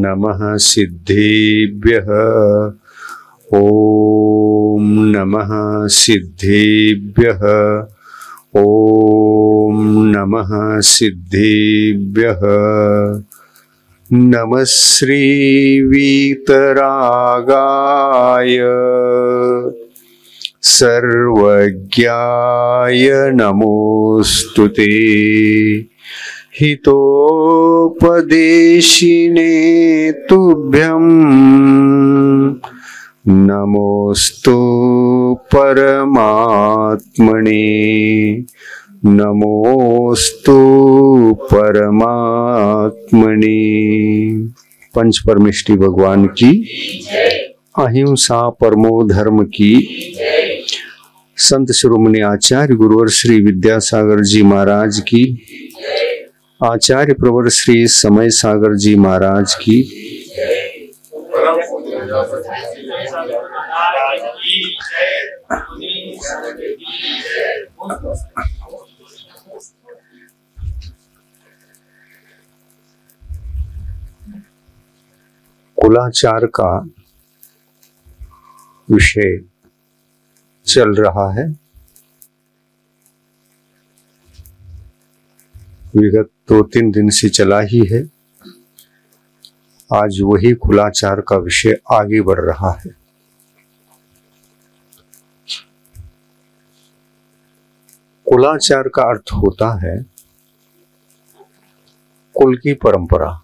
नमः सिद्धेभ्यः। ॐ नमः सिद्धेभ्यः। ॐ नमः सिद्धेभ्यः। नमः श्री वीतरागाय सर्वज्ञाय नमोस्तुते। हितोपदेशिने तुभ्यं नमोस्तु परमात्मने। नमोस्तु परमात्मने। पंच परमेष्टि भगवान की, अहिंसा परमो धर्म की, संत शिरोमणि आचार्य गुरुवर श्री विद्यासागर जी महाराज की, आचार्य प्रवर श्री समय सागर जी महाराज की, कुलाचार का विषय चल रहा है। विगत 2-3 दिन से चला ही है। आज वही कुलाचार का विषय आगे बढ़ रहा है। कुलाचार का अर्थ होता है कुल की परंपरा,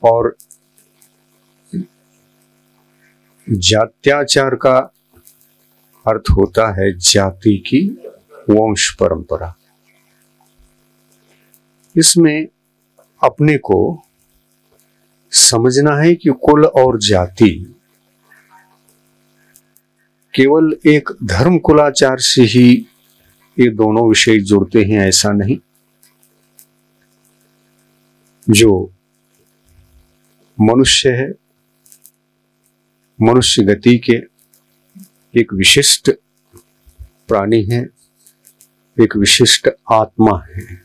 और जात्याचार का अर्थ होता है जाति की वंश परंपरा। इसमें अपने को समझना है कि कुल और जाति केवल एक धर्म कुलाचार से ही ये दोनों विषय जुड़ते हैं, ऐसा नहीं। जो मनुष्य है, मनुष्य गति के एक विशिष्ट प्राणी है, एक विशिष्ट आत्मा है।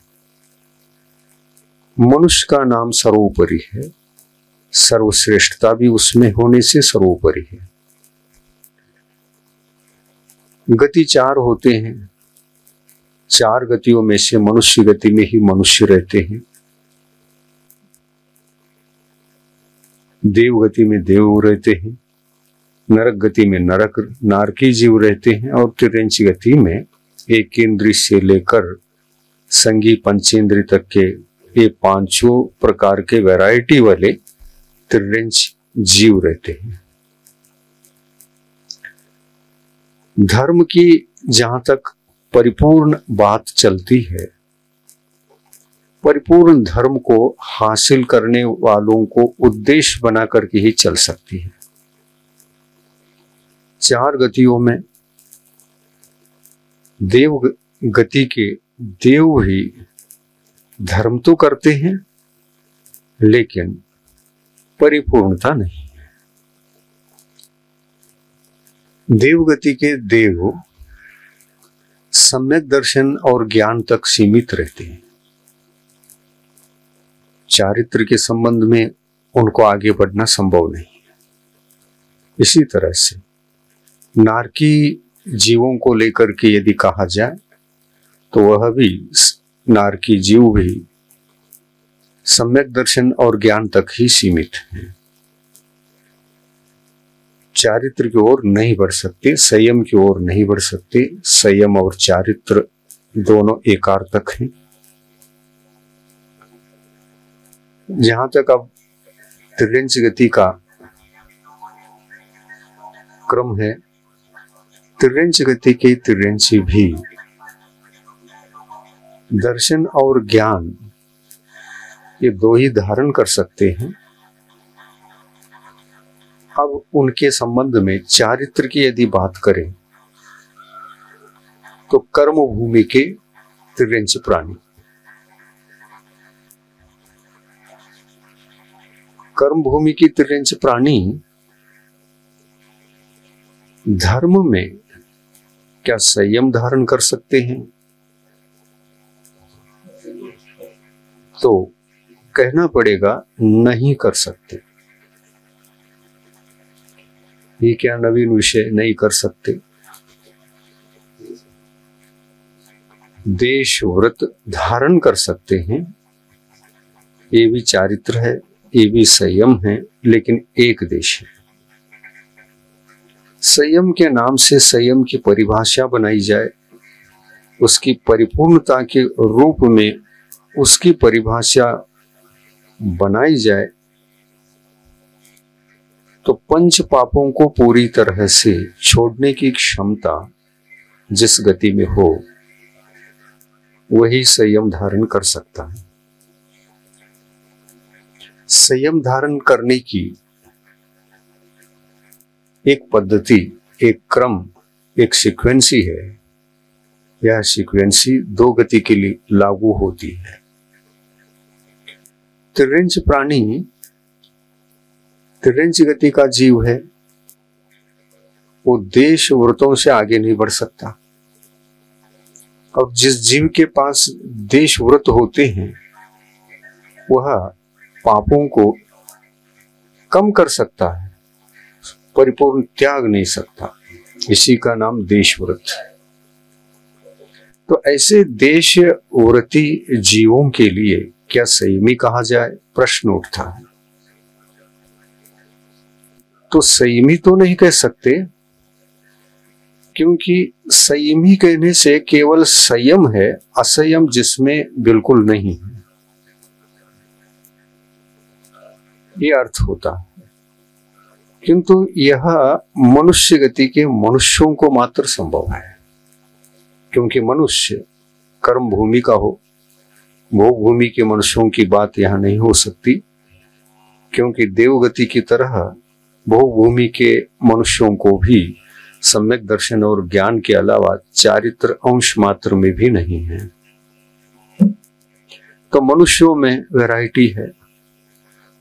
मनुष्य का नाम सर्वोपरि है, सर्वश्रेष्ठता भी उसमें होने से सर्वोपरि है। गति 4 होते हैं, 4 गतियों में से मनुष्य गति में ही मनुष्य रहते हैं। देव गति में देव रहते हैं, नरक गति में नारकी जीव रहते हैं, और तिर्यंच गति में एक इंद्रिय से लेकर संगी पंचेंद्रिय तक के ये 5 प्रकार के वैरायटी वाले तिर्यंच जीव रहते हैं। धर्म की जहां तक परिपूर्ण बात चलती है, परिपूर्ण धर्म को हासिल करने वालों को उद्देश्य बना करके ही चल सकती है। 4 गतियों में देव गति के देव ही धर्म तो करते हैं, लेकिन परिपूर्णता नहीं। देव गति के देव सम्यक दर्शन और ज्ञान तक सीमित रहते हैं। चारित्र के संबंध में उनको आगे बढ़ना संभव नहीं है। इसी तरह से नारकी जीवों को लेकर के यदि कहा जाए तो वह भी नारकी जीव भी सम्यक दर्शन और ज्ञान तक ही सीमित है। चारित्र की ओर नहीं बढ़ सकते, संयम की ओर नहीं बढ़ सकते। संयम और चारित्र दोनों एकार्थक हैं। जहां तक अब तिर्यंच गति का क्रम है, तिर्यंच गति के तिर्यंची भी दर्शन और ज्ञान ये 2 ही धारण कर सकते हैं। अब उनके संबंध में चारित्र की यदि बात करें तो कर्म भूमि के तिर्यंच प्राणी, कर्म भूमि की तिर्यंच प्राणी धर्म में क्या संयम धारण कर सकते हैं? तो कहना पड़ेगा नहीं कर सकते। ये क्या नवीन विषय, नहीं कर सकते। देश व्रत धारण कर सकते हैं, ये भी चारित्र है, ये भी संयम है, लेकिन एक देश है। संयम के नाम से संयम की परिभाषा बनाई जाए, उसकी परिपूर्णता के रूप में उसकी परिभाषा बनाई जाए, तो पंच पापों को पूरी तरह से छोड़ने की क्षमता जिस गति में हो वही संयम धारण कर सकता है। संयम धारण करने की एक पद्धति, एक क्रम, एक सीक्वेंसी है। यह सीक्वेंसी दो गति के लिए लागू होती है। तिर्यंच प्राणी तिर्यंच गति का जीव है, वो देश व्रतों से आगे नहीं बढ़ सकता। अब जिस जीव के पास देश व्रत होते हैं वह पापों को कम कर सकता है, परिपूर्ण त्याग नहीं सकता। इसी का नाम देश व्रत। तो ऐसे देश व्रती जीवों के लिए क्या संयमी कहा जाए, प्रश्न उठता है। तो संयमी तो नहीं कह सकते, क्योंकि संयमी कहने से केवल संयम है, असंयम जिसमें बिल्कुल नहीं है, ये अर्थ होता है। किंतु यह मनुष्य गति के मनुष्यों को मात्र संभव है, क्योंकि मनुष्य कर्म भूमि का हो। भोग भूमि के मनुष्यों की बात यहां नहीं हो सकती, क्योंकि देवगति की तरह भोग भूमि के मनुष्यों को भी सम्यक दर्शन और ज्ञान के अलावा चारित्र अंश मात्र में भी नहीं है। तो मनुष्यों में वैरायटी है।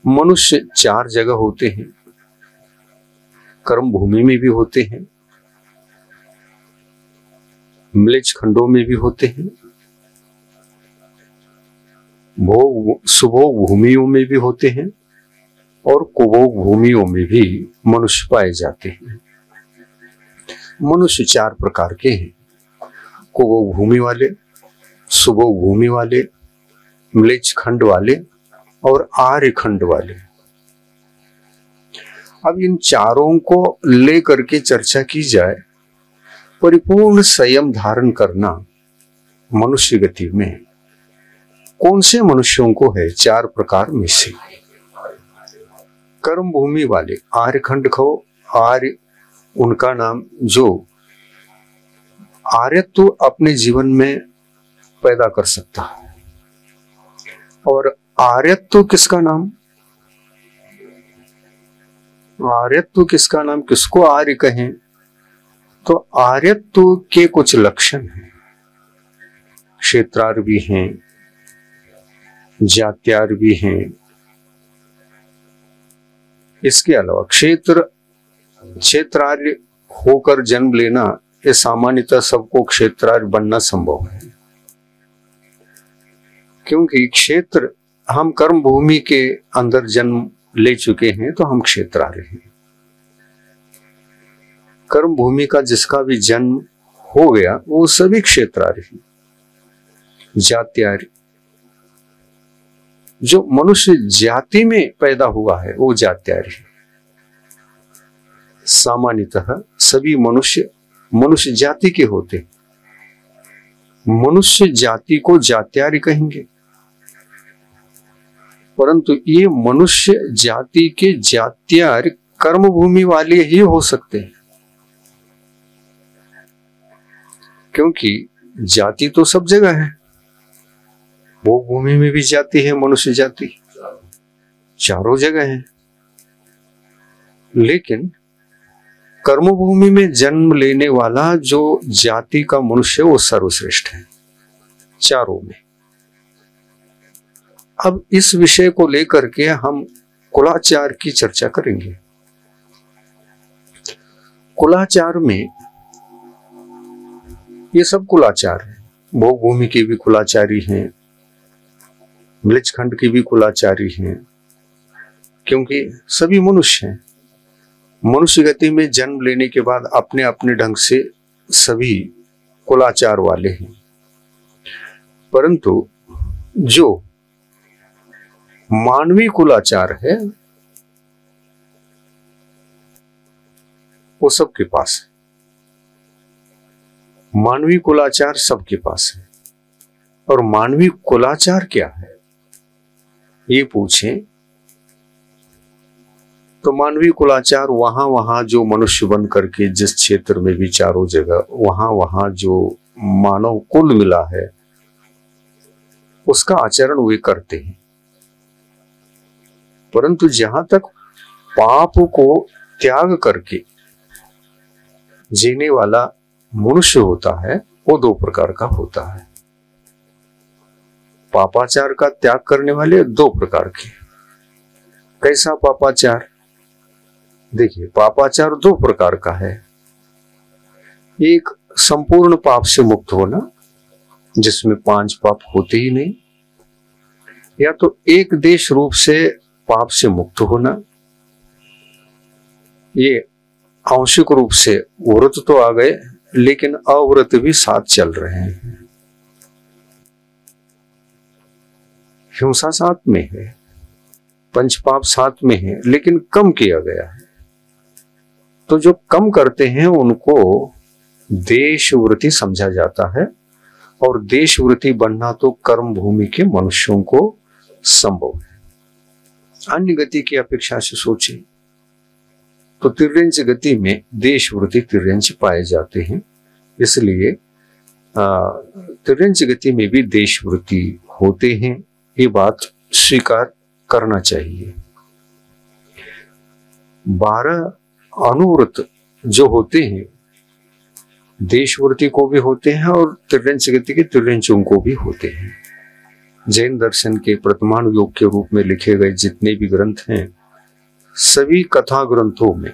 मनुष्य चार जगह होते हैं, कर्म भूमि में भी होते हैं, म्लेच्छ खंडों में भी होते हैं, भोग सुभोग भूमियों में भी होते हैं, और कुभोग भूमियों में भी मनुष्य पाए जाते हैं। मनुष्य चार प्रकार के हैं, कुभोग भूमि वाले, सुभोग भूमि वाले, म्लेच्छ खंड वाले और आर्य खंड वाले। अब इन चारों को लेकर के चर्चा की जाए। परिपूर्ण संयम धारण करना मनुष्य गति में कौन से मनुष्यों को है, चार प्रकार में से। कर्म भूमि वाले आर्य खंड को, आर्य उनका नाम जो आर्यत्व अपने जीवन में पैदा कर सकता है। और आर्यत्व किसका नाम, आर्यत्व किसका नाम, किसको आर्य कहें, तो आर्यत्व के कुछ लक्षण हैं। क्षेत्रार्य भी हैं, जात्यार्य भी हैं। इसके अलावा क्षेत्रार्य होकर जन्म लेना, ये सामान्यतः सबको क्षेत्रार्य बनना संभव है, क्योंकि क्षेत्र, हम कर्म भूमि के अंदर जन्म ले चुके हैं तो हम क्षेत्रार्य हैं। कर्म भूमि का जिसका भी जन्म हो गया वो सभी क्षेत्रार्य हैं। जात्यार्य, जो मनुष्य जाति में पैदा हुआ है वो जात्यार्य है। सामान्यतः सभी मनुष्य जाति के होते, मनुष्य जाति को जात्यार्य कहेंगे, परंतु ये मनुष्य जाति के जात्यार्य कर्म भूमि वाले ही हो सकते हैं, क्योंकि जाति तो सब जगह है। भोग भूमि में भी जाति है, मनुष्य जाति चारों जगह है, लेकिन कर्म भूमि में जन्म लेने वाला जो जाति का मनुष्य वो सर्वश्रेष्ठ है चारों में। अब इस विषय को लेकर के हम कुलाचार की चर्चा करेंगे। कुलाचार में ये सब कुलाचार है, भोग भूमि के भी कुलाचारी हैं, ब्लिचखंड की भी कुलाचारी हैं, क्योंकि सभी मनुष्य हैं। मनुष्य गति में जन्म लेने के बाद अपने अपने ढंग से सभी कुलाचार वाले हैं, परंतु जो मानवीय कुलाचार है वो सबके पास है। मानवीय कुलाचार सबके पास है। और मानवीय कुलाचार क्या है ये पूछें तो मानवीय कुलाचार वहां वहां जो मनुष्य बन करके जिस क्षेत्र में भी चारों जगह वहां वहां जो मानव कुल मिला है उसका आचरण वे करते हैं। परंतु जहां तक पाप को त्याग करके जीने वाला मनुष्य होता है वो दो प्रकार का होता है। पापाचार का त्याग करने वाले दो प्रकार के। कैसा पापाचार? देखिए, पापाचार दो प्रकार का है। एक संपूर्ण पाप से मुक्त होना, जिसमें 5 पाप होते ही नहीं, या तो एक देश रूप से पाप से मुक्त होना। ये आंशिक रूप से व्रत तो आ गए लेकिन अव्रत भी साथ चल रहे हैं। हिंसा साथ में है, पंचपाप साथ में है, लेकिन कम किया गया है। तो जो कम करते हैं उनको देशव्रती समझा जाता है, और देशव्रती बनना तो कर्म भूमि के मनुष्यों को संभव है। अन्य गति की अपेक्षा से सोचें तो तिर्यंच गति में देशव्रती तिर्यंच पाए जाते हैं, इसलिए तिर्यंच गति में भी देशव्रती होते हैं। ये बात स्वीकार करना चाहिए। 12 अनुव्रत जो होते हैं देशव्रती को भी होते हैं और तिर्यंच गति के तिर्यंचों को भी होते हैं। जैन दर्शन के प्रथमानु योग के रूप में लिखे गए जितने भी ग्रंथ हैं, सभी कथा ग्रंथों में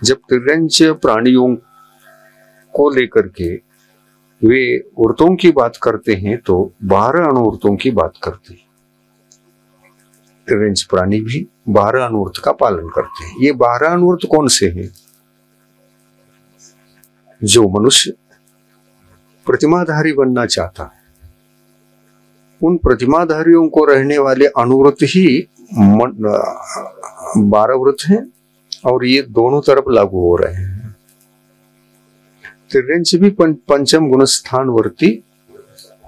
जब तिर्यंच प्राणियों को लेकर के वे व्रतों की बात करते हैं तो 12 अनुव्रतों की बात करते हैं। तिर्यंच प्राणी भी 12 अनुव्रत का पालन करते हैं। ये 12 अनुव्रत कौन से हैं? जो मनुष्य प्रतिमाधारी बनना चाहता है उन प्रतिमाधारियों को रहने वाले अनुव्रत ही 12 व्रत हैं, और ये दोनों तरफ लागू हो रहे हैं। तिर्यंच भी पंचम गुण स्थान वर्ती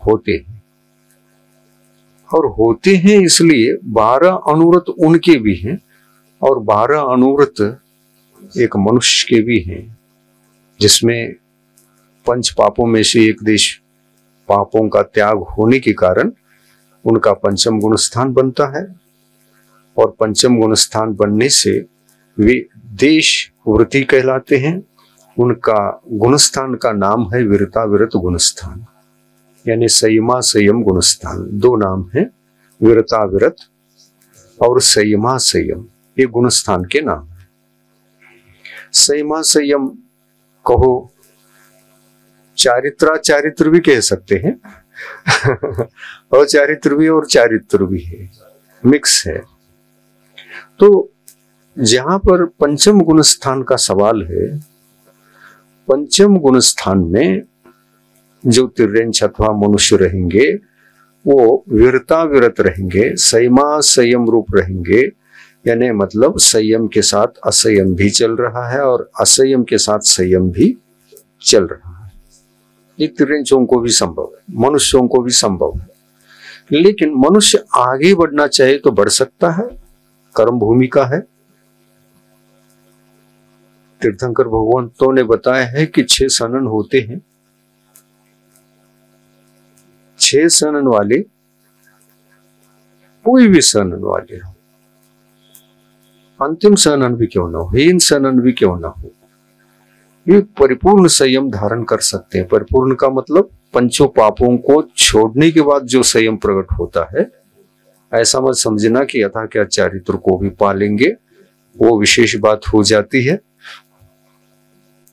होते हैं, और होते हैं इसलिए 12 अनुव्रत उनके भी हैं और 12 अनुव्रत एक मनुष्य के भी हैं, जिसमें पंच पापों में से एक देश पापों का त्याग होने के कारण उनका पंचम गुण स्थान बनता है, और पंचम गुण स्थान बनने से वे देश व्रती कहलाते हैं। उनका गुणस्थान का नाम है वीरता विरत गुणस्थान, यानी संयमा संयम गुणस्थान। 2 नाम है, वीरता विरत और संयमा संयम, ये गुणस्थान के नाम है। संयमा संयम कहो, चारित्र भी कह सकते हैं और चारित्र भी और चारित्र भी है, मिक्स है। तो जहां पर पंचम गुण स्थान का सवाल है, पंचम गुण स्थान में जो तिर्यंच अथवा मनुष्य रहेंगे वो वीरता विरत रहेंगे, संयमा संयम रूप रहेंगे, यानी मतलब संयम के साथ असंयम भी चल रहा है और असंयम के साथ संयम भी चल रहा है। ये तिर्यंचों को भी संभव है, मनुष्यों को भी संभव है। लेकिन मनुष्य आगे बढ़ना चाहे तो बढ़ सकता है, कर्म भूमि का है। तीर्थंकर भगवंतों ने बताया है कि 6 सनन होते हैं। 6 सनन वाले, कोई भी सनन वाले हो, अंतिम सनन भी क्यों ना हो, हीन सनन भी क्यों ना हो, ये परिपूर्ण संयम धारण कर सकते हैं। परिपूर्ण का मतलब पंचों पापों को छोड़ने के बाद जो संयम प्रकट होता है। ऐसा मत समझना कि यथा क्या चारित्र को भी पालेंगे, वो विशेष बात हो जाती है।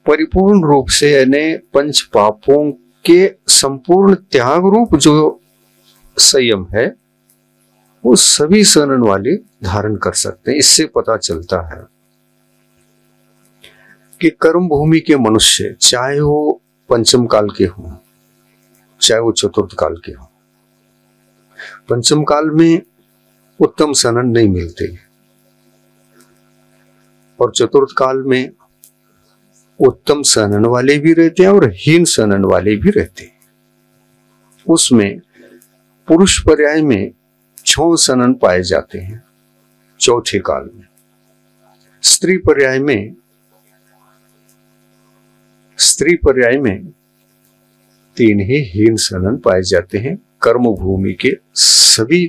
परिपूर्ण रूप से यानी पंच पापों के संपूर्ण त्याग रूप जो संयम है वो सभी सनन वाले धारण कर सकते हैं। इससे पता चलता है कि कर्म भूमि के मनुष्य, चाहे वो पंचम काल के हों, चाहे वो चतुर्थ काल के हों, पंचम काल में उत्तम सनन नहीं मिलते और चतुर्थ काल में उत्तम सनन वाले भी रहते हैं और हीन सनन वाले भी रहते हैं। उसमें पुरुष पर्याय में 6 सनन पाए जाते हैं चौथे काल में। स्त्री पर्याय में 3 ही हीन सनन पाए जाते हैं। कर्म भूमि के सभी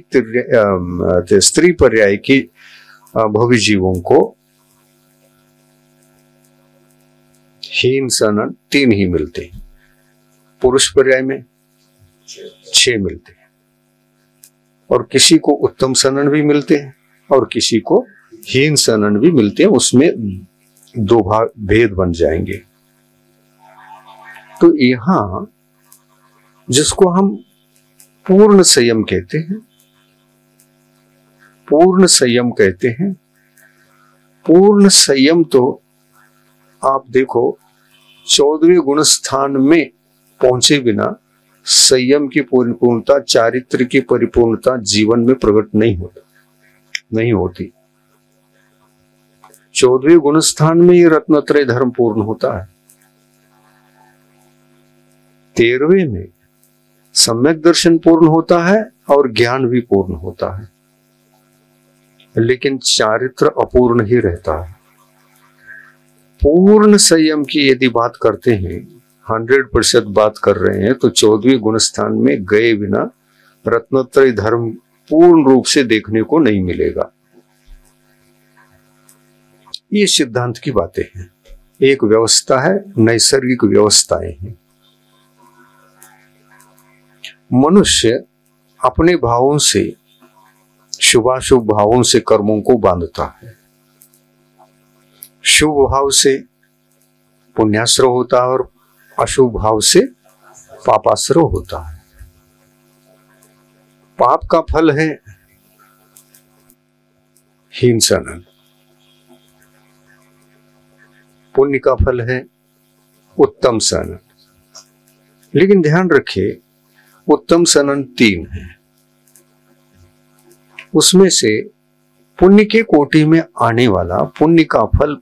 स्त्री पर्याय के भव्य जीवों को हीन सनन 3 ही मिलते हैं। पुरुष पर्याय में 6 मिलते हैं और किसी को उत्तम सनन भी मिलते हैं और किसी को हीन सनन भी मिलते हैं। उसमें 2 भाग भेद बन जाएंगे। तो यहां जिसको हम पूर्ण संयम कहते हैं, पूर्ण संयम कहते हैं, पूर्ण संयम तो आप देखो 14वें गुण स्थान में पहुंचे बिना संयम की परिपूर्णता, चारित्र की परिपूर्णता जीवन में प्रकट नहीं होती। 14वें गुण स्थान में ये रत्नत्रय धर्म पूर्ण होता है। 13वें में सम्यक दर्शन पूर्ण होता है और ज्ञान भी पूर्ण होता है, लेकिन चारित्र अपूर्ण ही रहता है। पूर्ण संयम की यदि बात करते हैं, 100% बात कर रहे हैं, तो 14वें गुण स्थान में गए बिना रत्नत्रय धर्म पूर्ण रूप से देखने को नहीं मिलेगा। ये सिद्धांत की बातें हैं। एक व्यवस्था है, नैसर्गिक व्यवस्थाएं हैं। मनुष्य अपने भावों से, शुभाशुभ भावों से कर्मों को बांधता है। शुभ भाव से पुण्याश्रय होता है और अशुभ भाव से पापाश्रय होता है। पाप का फल है हीन सनन, पुण्य का फल है उत्तम सनन। लेकिन ध्यान रखिए, उत्तम सनन 3 है। उसमें से पुण्य के कोटि में आने वाला पुण्य का फल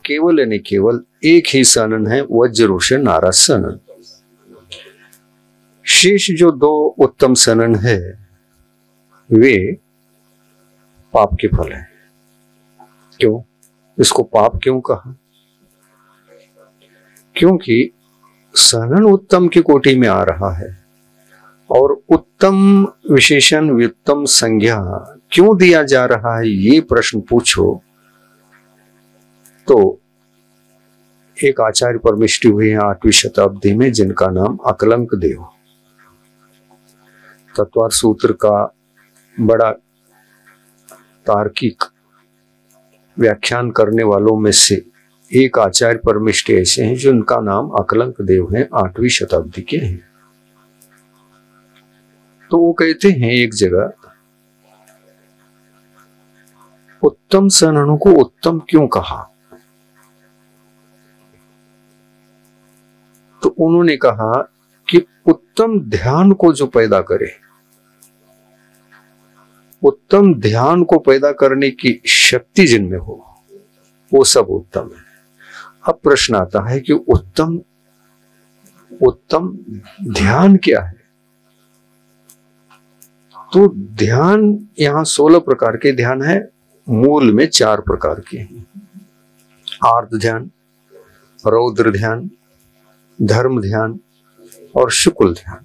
केवल यानी केवल एक ही सनन है, वज्र नारद सनन। शेष जो 2 उत्तम सनन है वे पाप के फल है। क्यों? इसको पाप क्यों कहा? क्योंकि सनन उत्तम की कोटि में आ रहा है और उत्तम विशेषण, व्युत्तम संज्ञा क्यों दिया जा रहा है, ये प्रश्न पूछो तो एक आचार्य परमिष्टि हुए हैं 8वीं शताब्दी में, जिनका नाम अकलंक देव। तत्वार सूत्र का बड़ा तार्किक व्याख्यान करने वालों में से एक आचार्य परमिष्टि ऐसे हैं जिनका नाम अकलंक देव है, 8वीं शताब्दी के हैं। तो वो कहते हैं एक जगह, उत्तम सननों को उत्तम क्यों कहा? तो उन्होंने कहा कि उत्तम ध्यान को जो पैदा करे, उत्तम ध्यान को पैदा करने की शक्ति जिनमें हो, वो सब उत्तम है। अब प्रश्न आता है कि उत्तम ध्यान क्या है? तो ध्यान यहां 16 प्रकार के ध्यान है, मूल में 4 प्रकार के हैं। आर्त ध्यान, रौद्र ध्यान, धर्म ध्यान और शुक्ल ध्यान।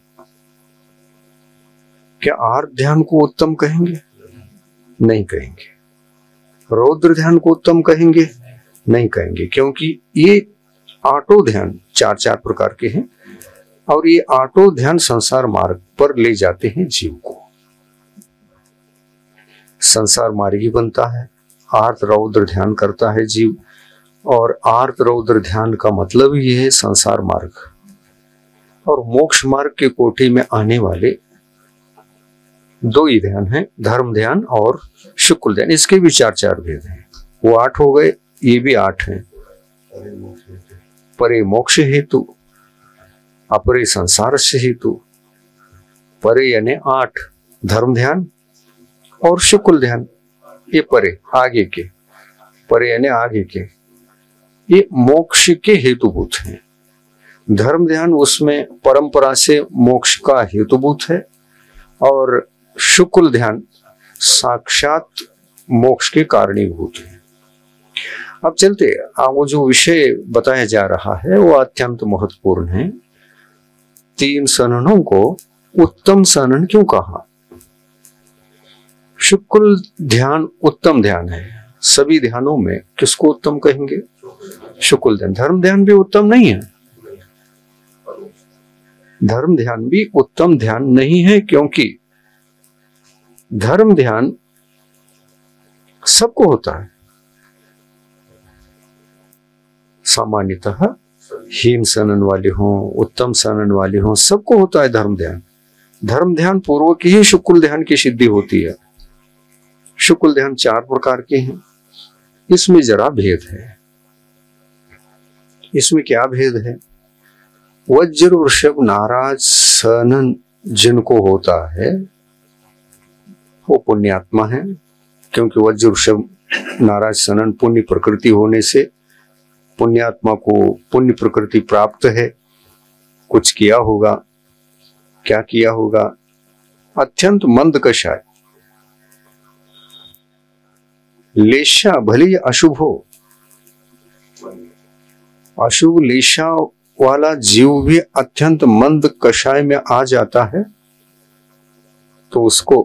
क्या आर्त ध्यान को उत्तम कहेंगे? नहीं कहेंगे। रौद्र ध्यान को उत्तम कहेंगे? नहीं कहेंगे, क्योंकि ये 8 ध्यान 4 प्रकार के हैं और ये 8 ध्यान संसार मार्ग पर ले जाते हैं जीव को। संसार मार्गी बनता है, आर्त रौद्र ध्यान करता है जीव, और आर्त रौद्र ध्यान का मतलब ही है संसार मार्ग। और मोक्ष मार्ग के कोटि में आने वाले दो ही ध्यान है, धर्म ध्यान और शुक्ल ध्यान। इसके भी चार चार भेद हैं। वो 8 हो गए, ये भी 8 हैं। परे मोक्ष हेतु, अपरे संसार से हेतु। परे यानी 8 धर्म ध्यान और शुक्ल ध्यान, ये परे आगे के, परे यानी आगे के, ये मोक्ष के हेतुभूत हैं। धर्म ध्यान उसमें परंपरा से मोक्ष का हेतुभूत है और शुक्ल ध्यान साक्षात मोक्ष के कारणीभूत है। अब चलते, वो जो विषय बताया जा रहा है वो अत्यंत महत्वपूर्ण है। 3 सननों को उत्तम सनन क्यों कहा? शुक्ल ध्यान उत्तम ध्यान है। सभी ध्यानों में किसको उत्तम कहेंगे? शुक्ल ध्यान। धर्म ध्यान भी उत्तम नहीं है, धर्म ध्यान भी उत्तम ध्यान नहीं है, क्योंकि धर्म ध्यान सबको होता है। सामान्यतः हीन सनन वाले हों, उत्तम सनन वाले हों, सबको होता है धर्म ध्यान। धर्म ध्यान पूर्वक ही शुक्ल ध्यान की सिद्धि होती है। शुक्ल ध्यान 4 प्रकार के हैं। इसमें जरा भेद है। इसमें क्या भेद है? वज्र वृषभ नाराज सनन जिनको होता है वो पुण्यात्मा है, क्योंकि वज्र वृषभ नाराज सनन पुण्य प्रकृति होने से पुण्यात्मा को पुण्य प्रकृति प्राप्त है। कुछ किया होगा, क्या किया होगा? अत्यंत मंद कषाय, लेशा भले अशुभ हो, अशुभ लेशा वाला जीव भी अत्यंत मंद कषाय में आ जाता है तो उसको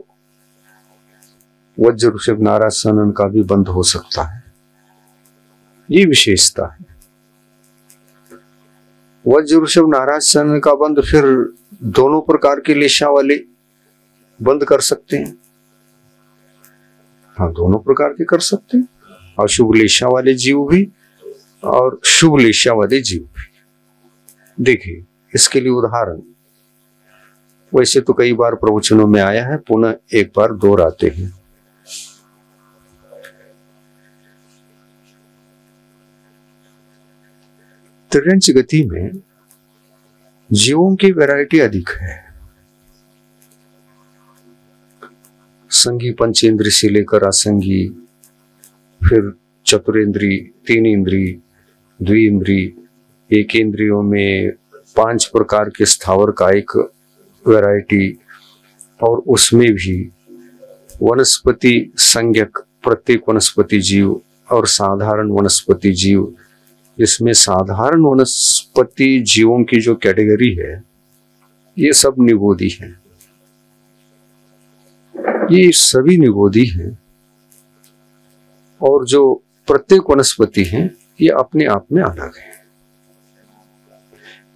वज्र वृषभ नाराज सनन का भी बंध हो सकता है। ये विशेषता है। वज्र वृषभ नाराज सनन का बंध फिर दोनों प्रकार के लेशा वाले बंद कर सकते हैं। हाँ, दोनों प्रकार के कर सकते हैं, अशुभ लेशा वाले जीव भी और शुभ लेशा वाले जीव भी। देखिए, इसके लिए उदाहरण वैसे तो कई बार प्रवचनों में आया है, पुनः एक बार दोहराते हैं। त्रिंच गति में जीवों की वैरायटी अधिक है। संगी पंचेंद्री से लेकर असंगी, फिर चतुरेंद्री, 3 इंद्री, द्विइंद्री, एक इंद्रियों में 5 प्रकार के स्थावर का एक वैरायटी, और उसमें भी वनस्पति संज्ञक प्रत्येक वनस्पति जीव और साधारण वनस्पति जीव। इसमें साधारण वनस्पति जीवों की जो कैटेगरी है ये सब निगोदी है, ये सभी निगोदी हैं, और जो प्रत्येक वनस्पति हैं ये अपने आप में अलग है।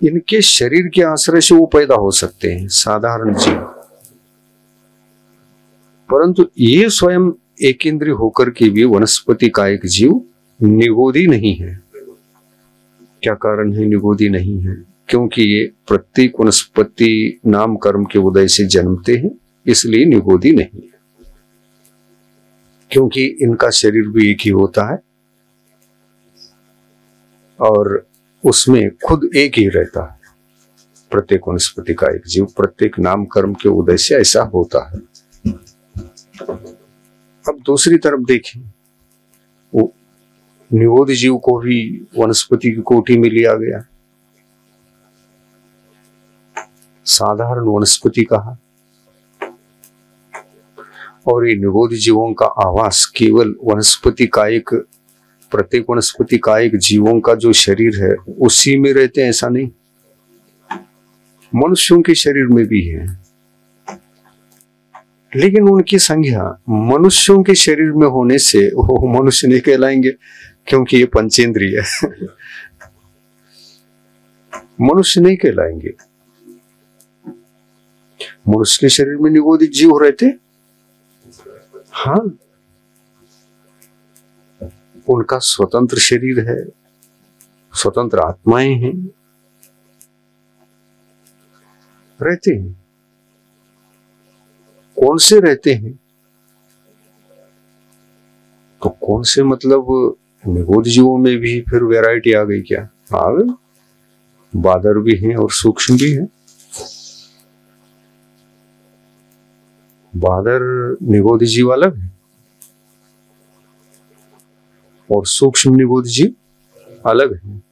इनके शरीर के आश्रय से वो पैदा हो सकते हैं साधारण जीव, परंतु ये स्वयं एक इंद्रिय होकर के भी वनस्पति का एक जीव निगोदी नहीं है। क्या कारण है निगोदी नहीं है? क्योंकि ये प्रत्येक वनस्पति नाम कर्म के उदय से जन्मते हैं, इसलिए निगोदी नहीं है। क्योंकि इनका शरीर भी एक ही होता है और उसमें खुद एक ही रहता है। प्रत्येक वनस्पति का एक जीव प्रत्येक नाम कर्म के उदय से ऐसा होता है। अब दूसरी तरफ देखें, वो निगोदी जीव को भी वनस्पति की कोटि में लिया गया, साधारण वनस्पति कहा, और ये निगोदी जीवों का आवास केवल वनस्पति का एक, प्रत्येक वनस्पति का एक जीवों का जो शरीर है उसी में रहते हैं, ऐसा नहीं। मनुष्यों के शरीर में भी है, लेकिन उनकी संज्ञा मनुष्यों के शरीर में होने से वो मनुष्य नहीं कहलाएंगे, क्योंकि ये पंचेंद्रिय है। मनुष्य नहीं कहलाएंगे। मनुष्य के शरीर में निगोदी जीव रहते, हाँ, उनका स्वतंत्र शरीर है, स्वतंत्र आत्माएं हैं, रहते हैं। कौन से रहते हैं? तो कौन से मतलब निगूढ़ जीवों में भी फिर वैरायटी आ गई क्या? आ गई। बादर भी हैं और सूक्ष्म भी हैं। बादर निगूढ़ जीव अलग है और सूक्ष्म निगूढ़ जीव अलग है।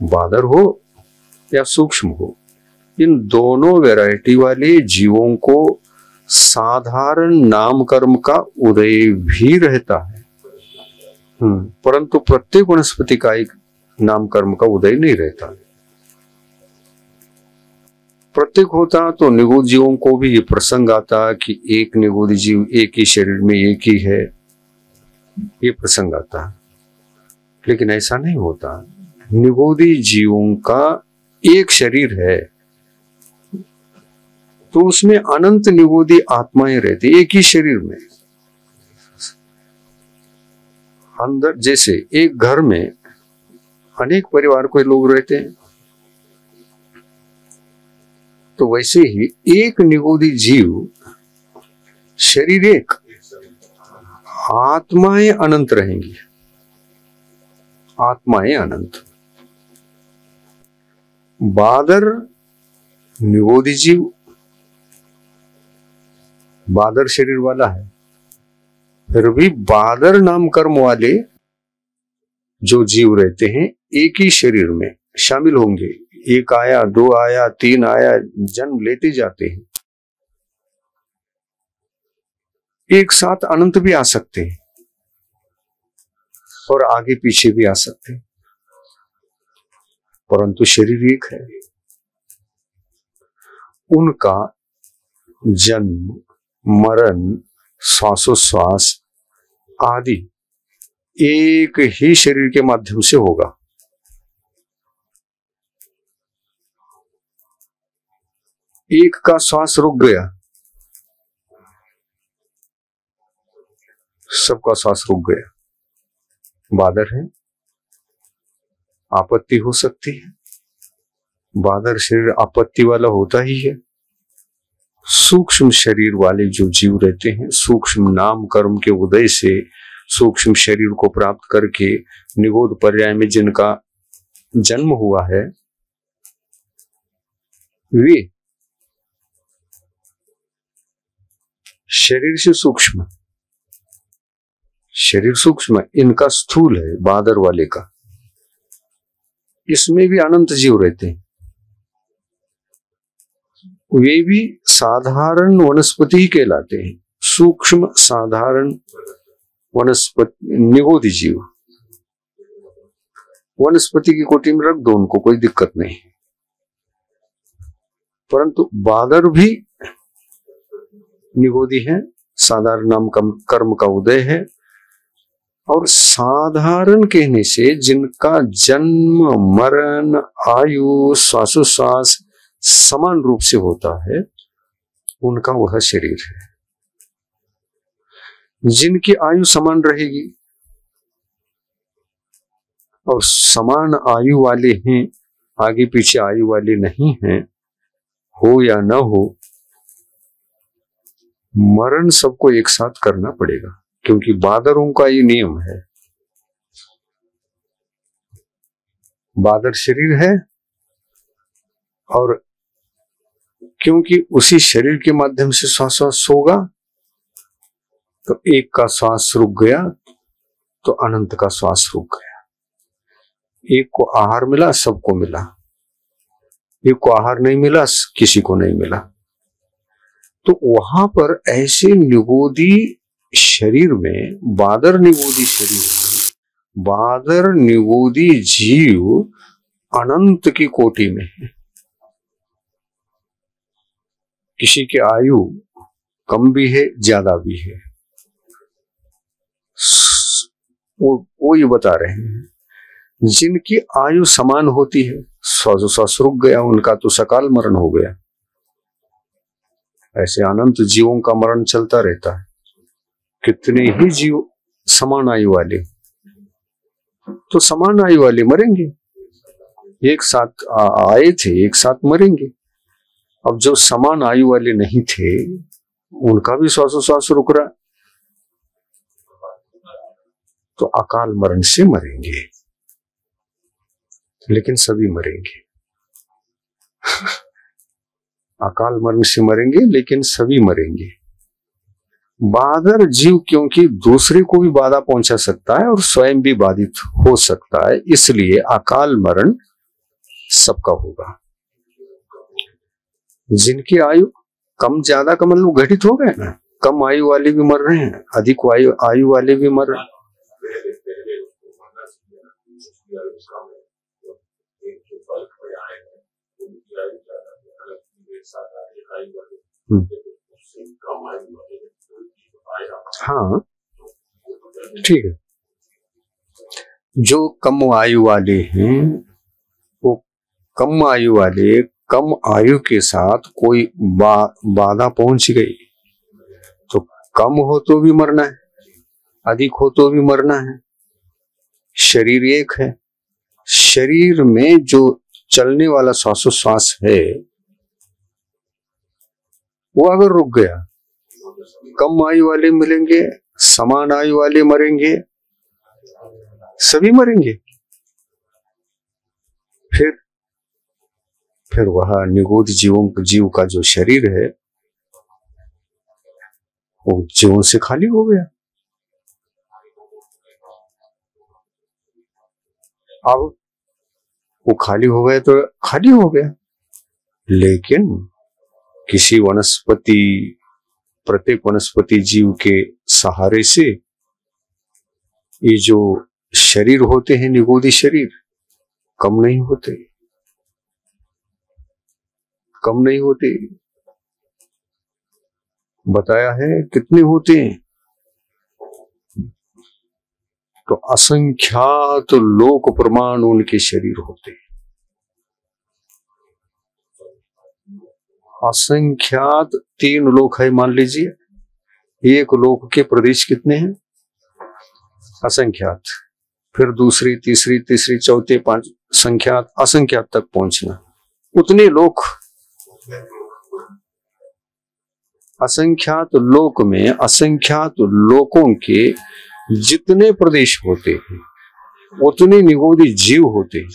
बादर हो या सूक्ष्म हो, इन दोनों वैरायटी वाले जीवों को साधारण नाम कर्म का उदय भी रहता है, परंतु प्रत्येक वनस्पति का एक नाम कर्म का उदय नहीं रहता। प्रत्येक होता तो निगूढ़ जीवों को भी ये प्रसंग आता कि एक निगूढ़ जीव एक ही शरीर में एक ही है, ये प्रसंग आता। लेकिन ऐसा नहीं होता। निगूढ़ जीवों का एक शरीर है तो उसमें अनंत निगूढ़ आत्माएं रहती, एक ही शरीर में। अंदर जैसे एक घर में अनेक परिवार के लोग रहते हैं, तो वैसे ही एक निगूढ़ जीव, शरीर एक, आत्माएं अनंत रहेंगी, आत्माएं अनंत। बादर निगूढ़ जीव, बादर शरीर वाला है, फिर भी बादर नाम कर्म वाले जो जीव रहते हैं एक ही शरीर में शामिल होंगे। एक आया, दो आया, तीन आया, जन्म लेते जाते हैं। एक साथ अनंत भी आ सकते हैं और आगे पीछे भी आ सकते हैं, परंतु शरीर एक है। उनका जन्म, मरण, श्वासोश्वास आदि एक ही शरीर के माध्यम से होगा। एक का श्वास रुक गया, सबका श्वास रुक गया। बादर है, आपत्ति हो सकती है, बादर शरीर आपत्ति वाला होता ही है। सूक्ष्म शरीर वाले जो जीव रहते हैं, सूक्ष्म नाम कर्म के उदय से सूक्ष्म शरीर को प्राप्त करके निगूढ़ पर्याय में जिनका जन्म हुआ है, वे शरीर से सूक्ष्म, शरीर सूक्ष्म, इनका स्थूल है बादर वाले का। इसमें भी अनंत जीव रहते हैं, वे भी साधारण वनस्पति ही कहलाते हैं। सूक्ष्म साधारण वनस्पति निगूढ़ जीव, वनस्पति की कोटि में रख दो, उनको कोई दिक्कत नहीं। परंतु बादर भी निगूढ़ है, साधारण नाम कर्म का उदय है। और साधारण कहने से जिनका जन्म, मरण, आयु, श्वासोश्वास समान रूप से होता है, उनका वह शरीर है। जिनकी आयु समान रहेगी और समान आयु वाले हैं, आगे पीछे आयु वाले नहीं हैं, हो या न हो, मरण सबको एक साथ करना पड़ेगा, क्योंकि बादरों का ये नियम है। बादर शरीर है और क्योंकि उसी शरीर के माध्यम से श्वास होगा, तो एक का श्वास रुक गया तो अनंत का श्वास रुक गया। एक को आहार मिला, सबको मिला। एक को आहार नहीं मिला, किसी को नहीं मिला। तो वहां पर ऐसे निगूढ़ शरीर में, बादर निगूढ़ शरीर में, बादर निगूढ़ जीव अनंत की कोटि में है। किसी की आयु कम भी है, ज्यादा भी है। वो ये बता रहे हैं, जिनकी आयु समान होती है, श्वास रुक गया, उनका तो सकाल मरण हो गया। ऐसे अनंत जीवों का मरण चलता रहता है। कितने ही जीव समान आयु वाले, तो समान आयु वाले मरेंगे, एक साथ आए थे, एक साथ मरेंगे। अब जो समान आयु वाले नहीं थे, उनका भी श्वासोश्वास रुक रहा है, तो अकाल मरण से मरेंगे, लेकिन सभी मरेंगे। अकाल मरण से मरेंगे लेकिन सभी मरेंगे। बाधर जीव क्योंकि दूसरे को भी बाधा पहुंचा सकता है और स्वयं भी बाधित हो सकता है, इसलिए अकाल मरण सबका होगा। जिनकी आयु कम ज्यादा का मतलब घटित हो गए ना, कम आयु वाले भी मर रहे हैं, अधिक आयु वाले भी मर रहे हैं। हाँ ठीक है, जो कम आयु वाले हैं वो कम आयु वाले, कम आयु के साथ कोई बाधा पहुंच गई तो कम हो तो भी मरना है, अधिक हो तो भी मरना है। शरीर एक है, शरीर में जो चलने वाला श्वासोश्वास है वो अगर रुक गया, कम आयु वाले मिलेंगे, समान आयु वाले मरेंगे, सभी मरेंगे। फिर वह निगोद जीव का जो शरीर है वो जीवन से खाली हो गया। अब वो खाली हो गए तो खाली हो गया, लेकिन किसी वनस्पति, प्रत्येक वनस्पति जीव के सहारे से ये जो शरीर होते हैं, निगोदी शरीर, कम नहीं होते, कम नहीं होते। बताया है कितने होते हैं, तो असंख्यात लोक प्रमाण उनके शरीर होते हैं। असंख्यात 3 लोक है मान लीजिए, एक लोक के प्रदेश कितने हैं? असंख्यात। फिर दूसरी, तीसरी, चौथे, 5 संख्यात, असंख्यात तक पहुंचना, उतने लोक। असंख्यात लोक में असंख्यात लोकों के जितने प्रदेश होते हैं उतने निगोदी जीव होते हैं।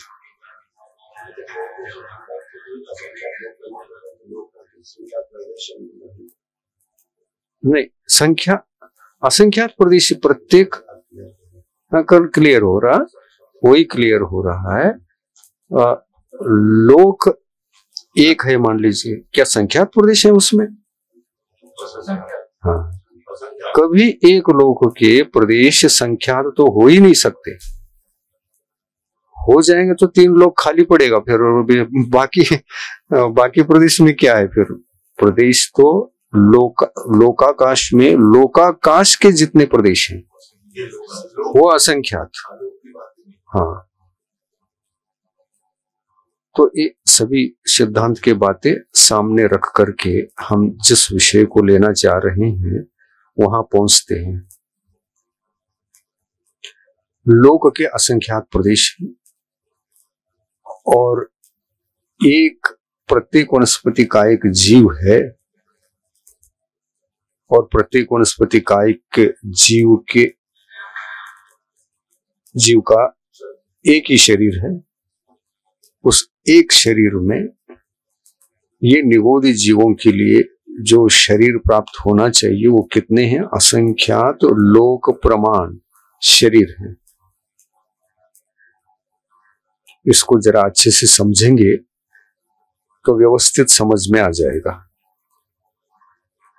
नहीं, संख्या असंख्यात प्रदेश, प्रत्येक कर क्लियर हो रहा, वही क्लियर हो रहा है। लोक एक है मान लीजिए, क्या संख्यात प्रदेश है उसमें? हाँ, कभी एक लोक के प्रदेश संख्यात तो हो ही नहीं सकते, हो जाएंगे तो 3 लोक खाली पड़ेगा, फिर बाकी प्रदेश में क्या है? फिर प्रदेश तो लोकाकाश में, लोकाकाश के जितने प्रदेश हैं वो असंख्यात। हाँ, तो ये सभी सिद्धांत के बातें सामने रख करके हम जिस विषय को लेना चाह रहे हैं वहां पहुंचते हैं। लोक के असंख्यात प्रदेश हैं और एक प्रत्येक वनस्पति का एक जीव है, और प्रत्येक वनस्पति का एक जीव का एक ही शरीर है। उस एक शरीर में ये निगोदी जीवों के लिए जो शरीर प्राप्त होना चाहिए वो कितने हैं? असंख्यात लोक प्रमाण शरीर हैं। इसको जरा अच्छे से समझेंगे तो व्यवस्थित समझ में आ जाएगा।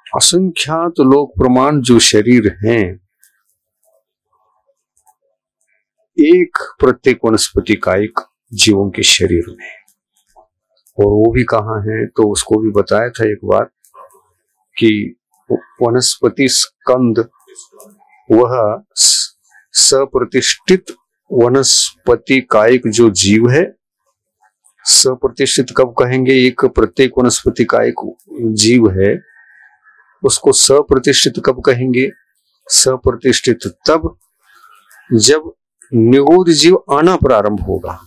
असंख्यात लोक प्रमाण जो शरीर हैं, एक प्रत्येक वनस्पति का एक जीवों के शरीर में, और वो भी कहाँ है तो उसको भी बताया था एक बार कि वनस्पति स्कंद वह सप्रतिष्ठित वनस्पति का एक जो जीव है। सप्रतिष्ठित कब कहेंगे? एक प्रत्येक वनस्पति का एक जीव है, उसको सप्रतिष्ठित कब कहेंगे? सप्रतिष्ठित तब जब निगोद जीव आना प्रारंभ होगा,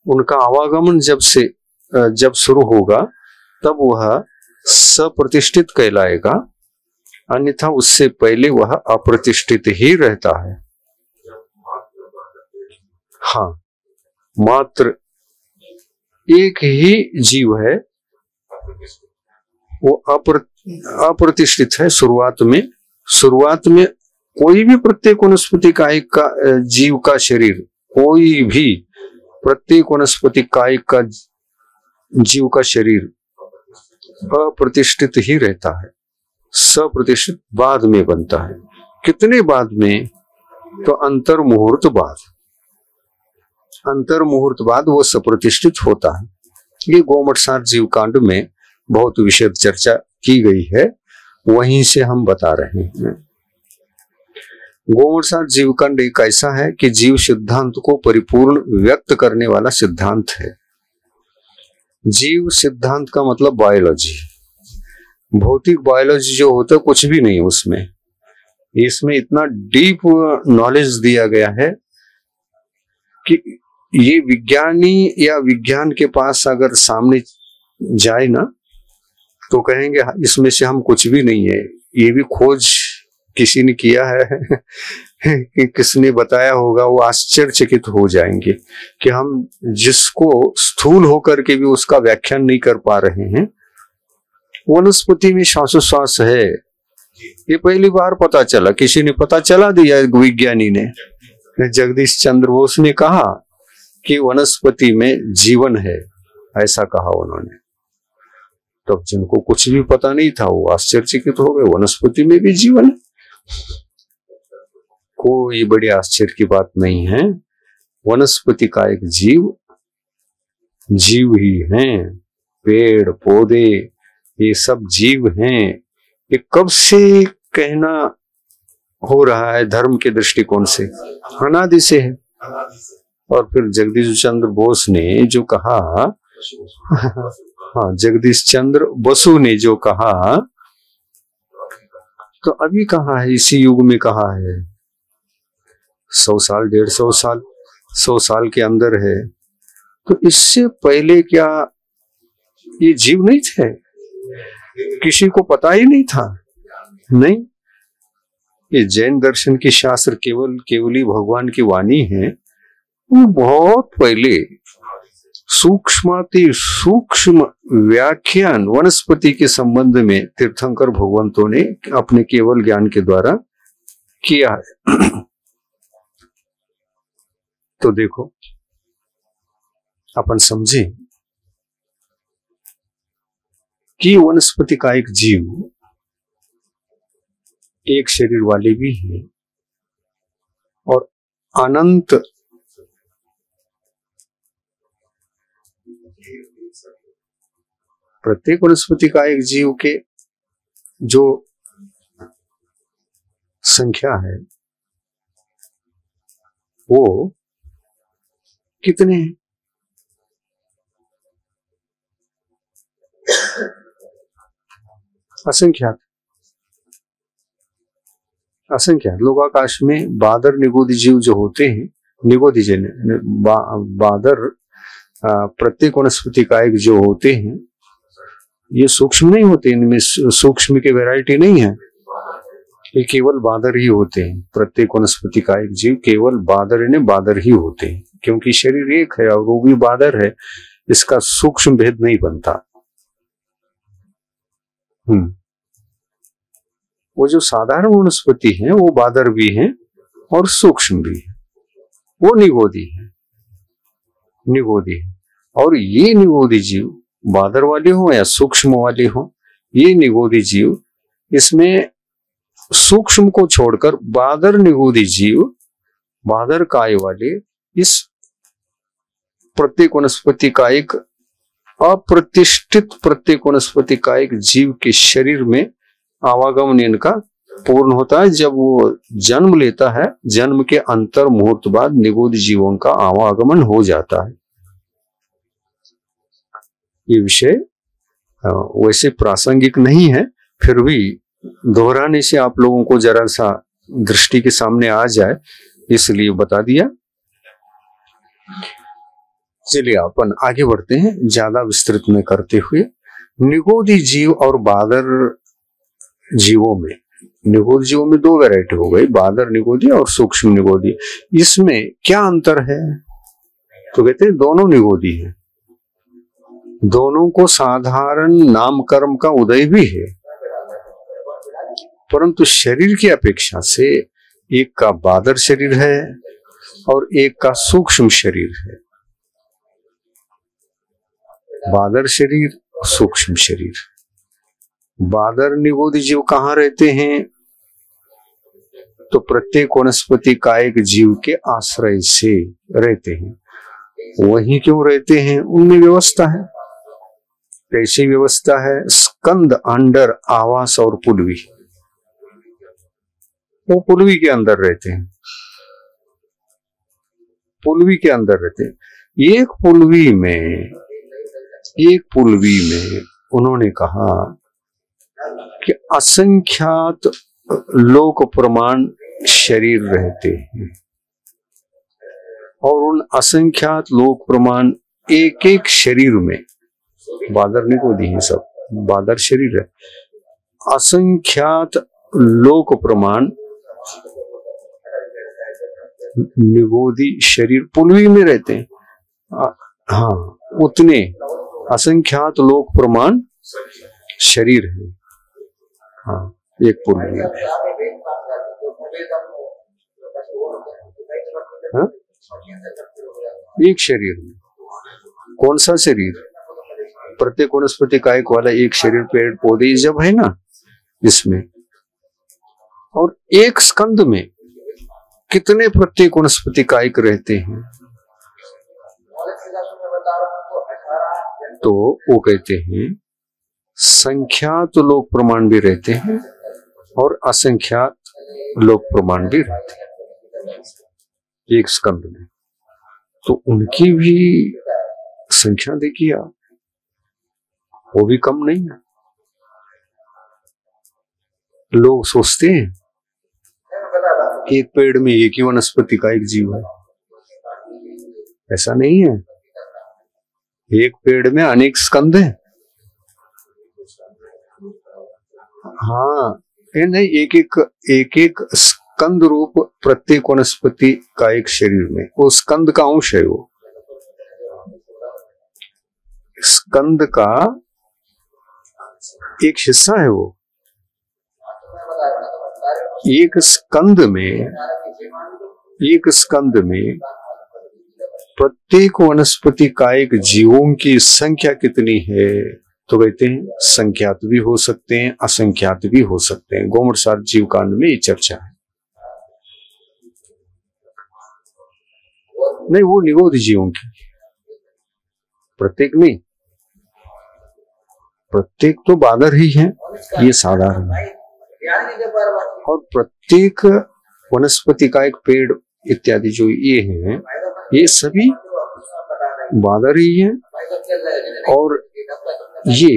उनका आवागमन जब शुरू होगा तब वह सप्रतिष्ठित कहलाएगा, अन्यथा उससे पहले वह अप्रतिष्ठित ही रहता है। हाँ, मात्र एक ही जीव है, वो अप्रतिष्ठित है। शुरुआत में कोई भी प्रत्येक वनस्पति कायिक का जीव का शरीर, कोई भी प्रत्येक वनस्पति कायिक का जीव का शरीर अप्रतिष्ठित ही रहता है। सप्रतिष्ठित बाद में बनता है। कितने बाद में? तो अंतर मुहूर्त बाद वो सप्रतिष्ठित होता है। ये गोमटसार जीव कांड में बहुत विशद चर्चा की गई है, वहीं से हम बता रहे हैं। गोमटसार जीव कांड एक ऐसा है कि जीव सिद्धांत को परिपूर्ण व्यक्त करने वाला सिद्धांत है। जीव सिद्धांत का मतलब बायोलॉजी, भौतिक बायोलॉजी जो होता है कुछ भी नहीं उसमें। इसमें इतना डीप नॉलेज दिया गया है कि ये विज्ञानी या विज्ञान के पास अगर सामने जाए ना तो कहेंगे इसमें से हम कुछ भी नहीं है। ये भी खोज किसी ने किया है कि किसने बताया होगा, वो आश्चर्यचकित हो जाएंगे कि हम जिसको स्थूल होकर के भी उसका व्याख्यान नहीं कर पा रहे हैं। वनस्पति में श्वासोश्वास है, ये पहली बार पता चला, किसी ने पता चला दिया, विज्ञानी ने। जगदीश चंद्र बोस ने कहा कि वनस्पति में जीवन है, ऐसा कहा उन्होंने। तब जिनको कुछ भी पता नहीं था वो आश्चर्यचकित हो गए, वनस्पति में भी जीवन है। कोई बड़ी आश्चर्य की बात नहीं है। वनस्पति का एक जीव ही हैं। पेड़ पौधे ये सब जीव हैं। ये कब से कहना हो रहा है धर्म के दृष्टिकोण से? अनादि से है। और फिर जगदीश चंद्र बोस ने जो कहा, हाँ, जगदीश चंद्र बसु ने जो कहा, तो अभी कहा है, इसी युग में कहा है, 100 साल 150 साल 100 साल के अंदर है। तो इससे पहले क्या ये जीव नहीं थे? किसी को पता ही नहीं था? नहीं, ये जैन दर्शन की शास्त्र केवली भगवान की वाणी है। वो बहुत पहले सूक्ष्माति सूक्ष्म व्याख्यान वनस्पति के संबंध में तीर्थंकर भगवंतों ने अपने केवल ज्ञान के द्वारा किया है। तो देखो, अपन समझे कि वनस्पति का एक जीव एक शरीर वाले भी है और अनंत प्रत्येक वनस्पति का एक जीव के जो संख्या है वो कितने हैं? असंख्यात। लोग आकाश में बादर निगोदी जीव जो होते हैं, निगोदी बादर प्रत्येक वनस्पति का एक जो होते हैं, ये सूक्ष्म नहीं होते, इनमें सूक्ष्म की वैरायटी नहीं है, ये केवल बादर ही होते हैं। प्रत्येक वनस्पति का एक जीव केवल बादर ही होते हैं, क्योंकि शरीर एक है और वो भी बादर है, इसका सूक्ष्म भेद नहीं बनता। वो जो साधारण वनस्पति हैं वो बादर भी हैं और सूक्ष्म भी है, वो निगोदी है। और ये निगोदी जीव बादर वाले हो या सूक्ष्म वाले हो, ये निगोदी जीव, इसमें सूक्ष्म को छोड़कर बादर निगोदी जीव, बादर काय वाले इस प्रत्येक वनस्पति का एक अप्रतिष्ठित प्रत्येक वनस्पति का एक जीव के शरीर में आवागमन इनका पूर्ण होता है। जब वो जन्म लेता है, जन्म के अंतर मुहूर्त बाद निगोदी जीवों का आवागमन हो जाता है। ये विषय वैसे प्रासंगिक नहीं है, फिर भी दोहराने से आप लोगों को जरा सा दृष्टि के सामने आ जाए, इसलिए बता दिया। चलिए अपन आगे बढ़ते हैं, ज्यादा विस्तृत में करते हुए। निगोदी जीव और बादर जीवों में, निगोदी जीवों में दो वैरायटी हो गई, बादर निगोदी और सूक्ष्म निगोदी। इसमें क्या अंतर है? तो कहते हैं दोनों निगोदी है, दोनों को साधारण नाम कर्म का उदय भी है, परंतु शरीर की अपेक्षा से एक का बादर शरीर है और एक का सूक्ष्म शरीर है। बादर शरीर, सूक्ष्म शरीर। बादर निगोदी जीव कहाँ रहते हैं? तो प्रत्येक वनस्पति का एक जीव के आश्रय से रहते हैं। वहीं क्यों रहते हैं? उनमें व्यवस्था है। कैसी व्यवस्था है? स्कंद, अंडर, आवास और पुलवी, वो पुलवी के अंदर रहते हैं, पुलवी के अंदर रहते हैं। एक पुलवी में उन्होंने कहा कि असंख्यात लोक प्रमाण शरीर रहते हैं और उन असंख्यात लोक प्रमाण एक एक शरीर में, बादर निगोदी है, सब बादर शरीर है, असंख्यात लोक प्रमाण निगोदी शरीर पुलवी में रहते हैं। हाँ, उतने असंख्यात लोक प्रमाण शरीर है। हाँ, एक पुलवी में। हाँ? एक शरीर में। कौन सा शरीर? प्रत्येक वनस्पति कायक वाला एक शरीर, पेड़ पौधे जब है ना इसमें, और एक स्कंद में कितने प्रत्येक वनस्पति कायक रहते हैं? तो वो कहते हैं संख्यात लोक प्रमाण भी रहते हैं और असंख्यात लोक प्रमाण भी रहते हैं एक स्कंद में। तो उनकी भी संख्या देखिए आप, वो भी कम नहीं है। लोग सोचते हैं एक पेड़ में एक ही वनस्पति का एक जीव है, ऐसा नहीं है। एक पेड़ में अनेक स्कंद हैं। हाँ, नहीं, एक एक स्कंद रूप प्रत्येक वनस्पति का एक शरीर में, वो स्कंद का अंश है, वो स्कंद का एक हिस्सा है। वो एक स्कंद में प्रत्येक वनस्पति का एक जीवों की संख्या कितनी है? तो कहते हैं संख्यात भी हो सकते हैं, असंख्यात भी हो सकते हैं। गोमरसार जीव कांड में ये चर्चा है। नहीं, वो निगोदी जीवों की, प्रत्येक नहीं, प्रत्येक तो बादर ही है, ये साधारण है। और प्रत्येक वनस्पति का एक पेड़ इत्यादि जो ये हैं, ये सभी बादर ही हैं। और ये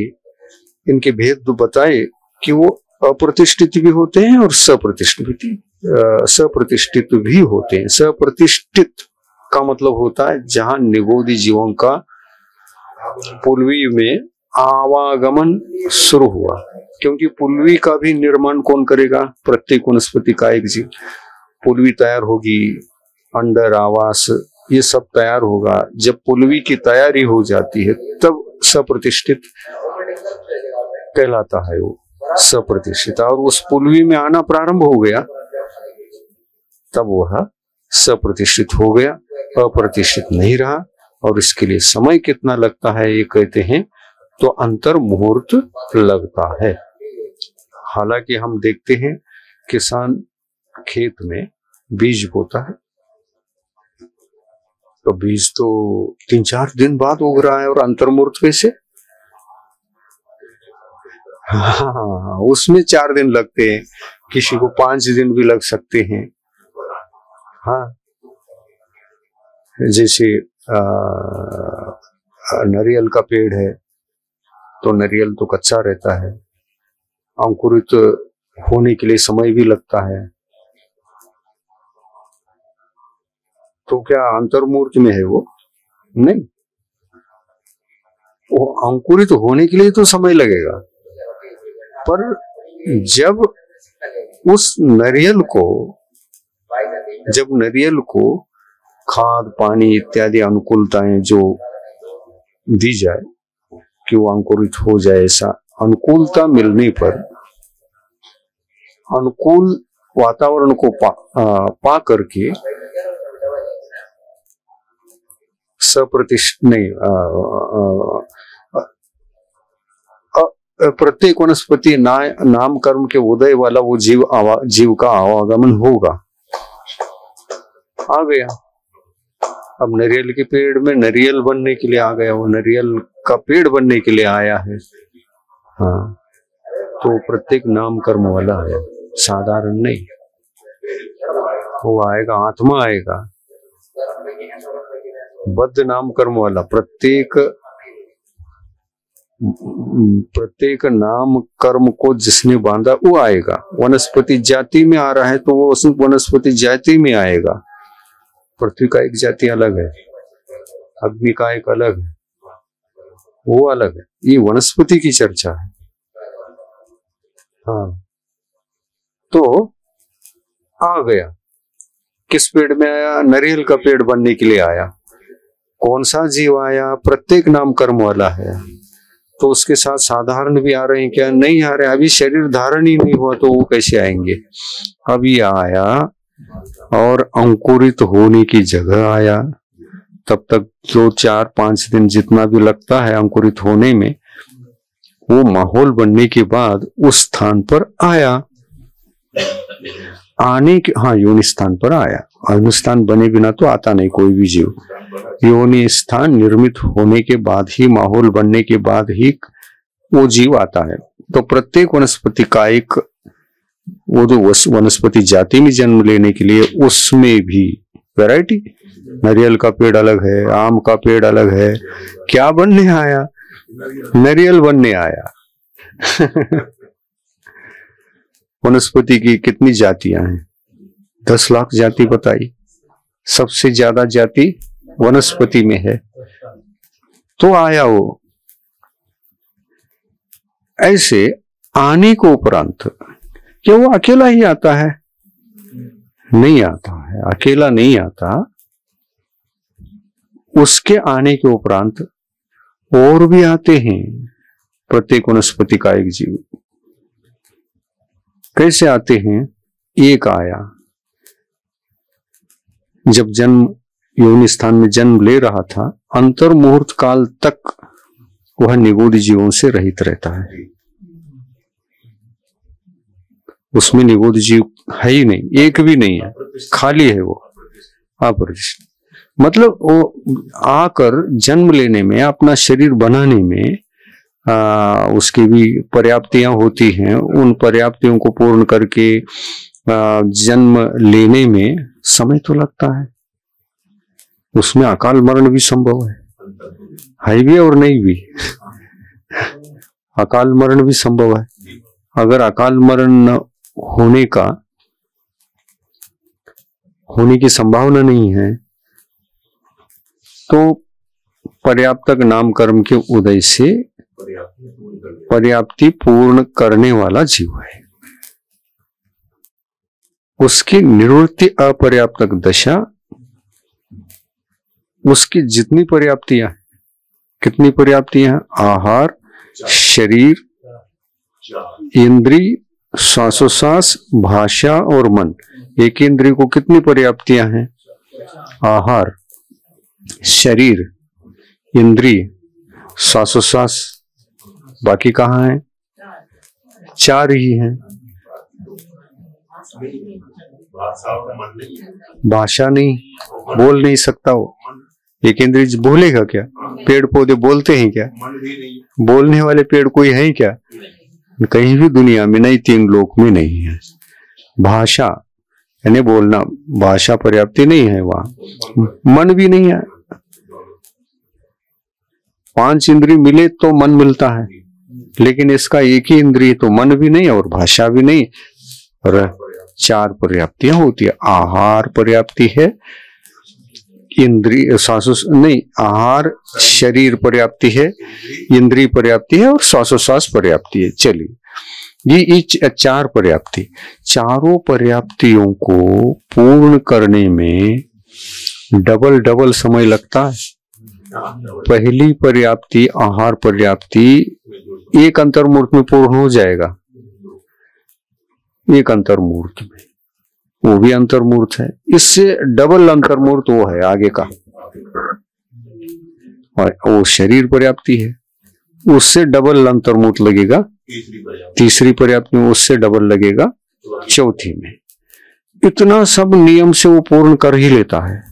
इनके भेद बताए कि वो अप्रतिष्ठित भी होते हैं और सप्रतिष्ठित भी होते हैं। सप्रतिष्ठित का मतलब होता है जहां निगोदी जीवों का पुलवी में आवागमन शुरू हुआ, क्योंकि पुलवी का भी निर्माण कौन करेगा? प्रत्येक वनस्पति का एक जीव। पुलवी तैयार होगी, अंडर, आवास, ये सब तैयार होगा। जब पुलवी की तैयारी हो जाती है तब सप्रतिष्ठित कहलाता है वो, सप्रतिष्ठित। और उस पुलवी में आना प्रारंभ हो गया तब वह सप्रतिष्ठित हो गया, अप्रतिष्ठित नहीं रहा। और इसके लिए समय कितना लगता है ये कहते हैं तो अंतर मुहूर्त लगता है। हालांकि हम देखते हैं किसान खेत में बीज बोता है तो बीज तो 3-4 दिन बाद उग रहा है, और अंतर्मुहूर्त कैसे? हाँ, उसमें 4 दिन लगते हैं, किसी को 5 दिन भी लग सकते हैं। हाँ, जैसे नारियल का पेड़ है तो नारियल तो कच्चा रहता है, अंकुरित होने के लिए समय भी लगता है। तो क्या अंतर्मुहूर्त में है वो? नहीं, वो अंकुरित होने के लिए तो समय लगेगा, पर जब उस नारियल को खाद पानी इत्यादि अनुकूलताएं जो दी जाए कि वो अंकुरित हो जाए, ऐसा अनुकूलता मिलने पर, अनुकूल वातावरण को पा करके प्रत्येक वनस्पति नाम कर्म के उदय वाला वो जीव का आवागमन होगा। आ गया, अब नारियल के पेड़ में नारियल बनने के लिए आ गया, वो नारियल का पेड़ बनने के लिए आया है। हाँ, तो प्रत्येक नाम कर्म वाला है, साधारण नहीं। वो आएगा, आत्मा आएगा, बद्ध नाम कर्म वाला, प्रत्येक नाम कर्म को जिसने बांधा वो आएगा। वनस्पति जाति में आ रहा है तो वो वनस्पति जाति में आएगा। पृथ्वी का एक जाति अलग है, अग्नि का एक अलग है, वो अलग है। ये वनस्पति की चर्चा है। हाँ, तो आ गया, किस पेड़ में आया? नारियल का पेड़ बनने के लिए आया। कौन सा जीव आया? प्रत्येक नाम कर्म वाला है। तो उसके साथ साधारण भी आ रहे हैं क्या? नहीं आ रहे, अभी शरीर धारण ही नहीं हुआ, तो वो कैसे आएंगे? अभी आया और अंकुरित होने की जगह आया। तब तक 2, 4, 5 दिन जितना भी लगता है अंकुरित होने में, वो माहौल बनने के बाद उस स्थान पर आया। आने के, हाँ, योनि स्थान पर आया। योनि स्थान बने बिना तो आता नहीं कोई भी जीव। योनि स्थान निर्मित होने के बाद ही, माहौल बनने के बाद ही वो जीव आता है। तो प्रत्येक वनस्पति का एक, वो जो वनस्पति जाति में जन्म लेने के लिए, उसमें भी वैरायटी। नारियल का पेड़ अलग है, आम का पेड़ अलग है। क्या बनने आया? नारियल बनने आया। वनस्पति की कितनी जातियां हैं? 10 लाख जाति बताई। सबसे ज्यादा जाति वनस्पति में है। तो आया वो। ऐसे आने को उपरांत क्या वो अकेला ही आता है? नहीं आता है, अकेला नहीं आता। उसके आने के उपरांत और भी आते हैं। प्रत्येक वनस्पति का एक जीव। कैसे आते हैं? एक आया जब जन्म योनि स्थान में जन्म ले रहा था, अंतर मुहूर्त काल तक वह निगूढ़ जीवों से रहित रहता है। उसमें निगूढ़ जीव है ही नहीं, एक भी नहीं है, खाली है वो, अप्रतिष्ठित। मतलब वो आकर जन्म लेने में, अपना शरीर बनाने में उसकी भी पर्याप्तियां होती हैं। उन पर्याप्तियों को पूर्ण करके जन्म लेने में समय तो लगता है। उसमें अकाल मरण भी संभव है भी और नहीं भी। अकाल मरण भी संभव है। अगर अकाल मरण होने की संभावना नहीं है तो पर्याप्तक नाम कर्म के उदय से पर्याप्ति पूर्ण करने वाला जीव है। उसकी निवृत्ति अपर्याप्तक दशा, उसकी जितनी पर्याप्तियां, कितनी पर्याप्तियां? आहार, शरीर, इंद्रिय, श्वासोश्वास, भाषा और मन। एक इंद्रिय को कितनी पर्याप्तियां हैं? आहार, शरीर, इंद्रिय, श्वासोश्वास। बाकी कहाँ है? 4 ही हैं। भाषा नहीं, बोल नहीं सकता वो। एक इंद्रिय बोलेगा क्या? पेड़ पौधे बोलते हैं क्या? बोलने वाले पेड़ कोई है क्या? कहीं भी दुनिया में नहीं, 3 लोक में नहीं है। भाषा यानी बोलना, भाषा पर्याप्ति नहीं है वहां। मन भी नहीं है। 5 इंद्रिय मिले तो मन मिलता है, लेकिन इसका एक ही इंद्रिय, तो मन भी नहीं और भाषा भी नहीं। और 4 पर्याप्तियां होती है। आहार पर्याप्ति है, इंद्रिय श्वासोश्वास नहीं, आहार शरीर पर्याप्ति है, इंद्रिय पर्याप्ति है और श्वासोश्वास पर्याप्ति है। चलिए ये चार पर्याप्ति, चारों पर्याप्तियों को पूर्ण करने में डबल डबल समय लगता है। पहली पर्याप्ति आहार पर्याप्ति एक अंतर्मुहूर्त में पूर्ण हो जाएगा, एक अंतर्मुहूर्त में, वो भी अंतर्मुहूर्त है। इससे डबल अंतर्मुहूर्त वो है आगे का, और वो शरीर पर्याप्ति है, उससे डबल अंतर्मुहूर्त लगेगा तीसरी पर्याप्ति में, उससे डबल लगेगा चौथी में। इतना सब नियम से वो पूर्ण कर ही लेता है।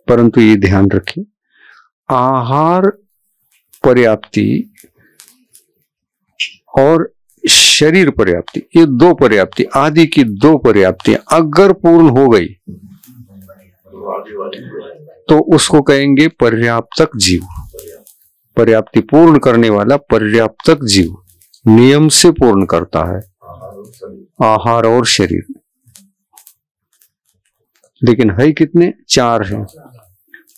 परंतु ये ध्यान रखिए, आहार पर्याप्ति और शरीर पर्याप्ति, ये दो पर्याप्ति, आदि की दो पर्याप्तियां अगर पूर्ण हो गई तो उसको कहेंगे पर्याप्तक जीव। पर्याप्ति पूर्ण करने वाला पर्याप्तक जीव, नियम से पूर्ण करता है आहार और शरीर। लेकिन है कितने? चार हैं,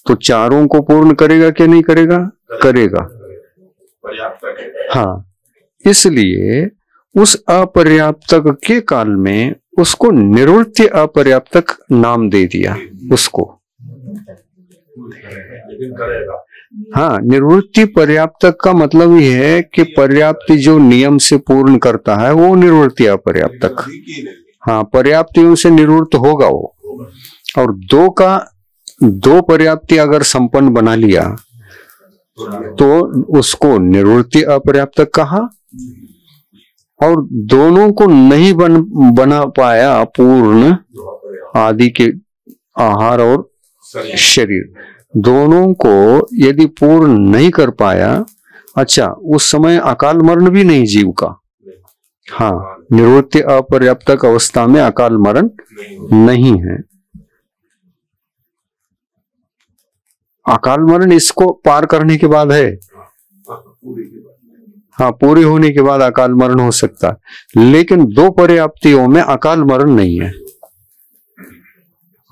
तो चारों को पूर्ण करेगा क्या नहीं करेगा? करेगा। हाँ, इसलिए उस अपर्याप्तक के काल में उसको निवृत्ति अपर्याप्तक नाम दे दिया उसको। हाँ, निवृत्ति पर्याप्तक का मतलब ही है कि पर्याप्ति जो नियम से पूर्ण करता है वो निवृत्ति अपर्याप्तक। हाँ, पर्याप्तियों से निवृत्त होगा वो। और दो पर्याप्ति अगर संपन्न बना लिया तो उसको निवृत्ति अपर्याप्तक कहा। और दोनों को नहीं बना पाया पूर्ण, आदि के आहार और शरीर, दोनों को यदि पूर्ण नहीं कर पाया, अच्छा, उस समय अकाल मरण भी नहीं जीव का। हाँ, निवृत्ति अपर्याप्तक अवस्था में अकाल मरण नहीं है। अकाल मरण इसको पार करने के बाद है। हाँ, पूरी होने के बाद अकाल मरण हो सकता है, लेकिन दो पर्याप्तियों में अकाल मरण नहीं है।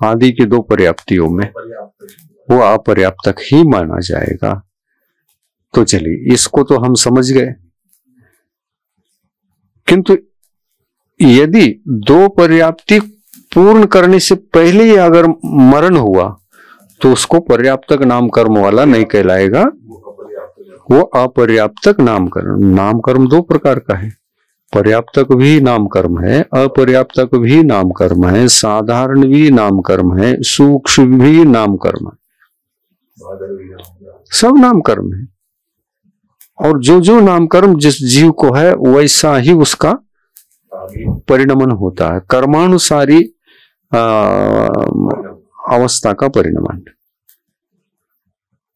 आदि की दो पर्याप्तियों में वो अपर्याप्तक ही माना जाएगा। तो चलिए, इसको तो हम समझ गए। किंतु यदि दो पर्याप्ति पूर्ण करने से पहले ही अगर मरण हुआ तो उसको पर्याप्तक नाम कर्म वाला नहीं कहलाएगा, वो अपर्याप्तक नाम कर्म। नाम कर्म दो प्रकार का है, पर्याप्तक भी नाम कर्म है, अपर्याप्तक भी नाम कर्म है, साधारण भी नाम कर्म है, सूक्ष्म भी नाम कर्म है, सब नाम कर्म है। और जो जो नाम कर्म जिस जीव को है वैसा ही उसका परिणमन होता है, कर्मानुसारी अवस्था का परिणमन।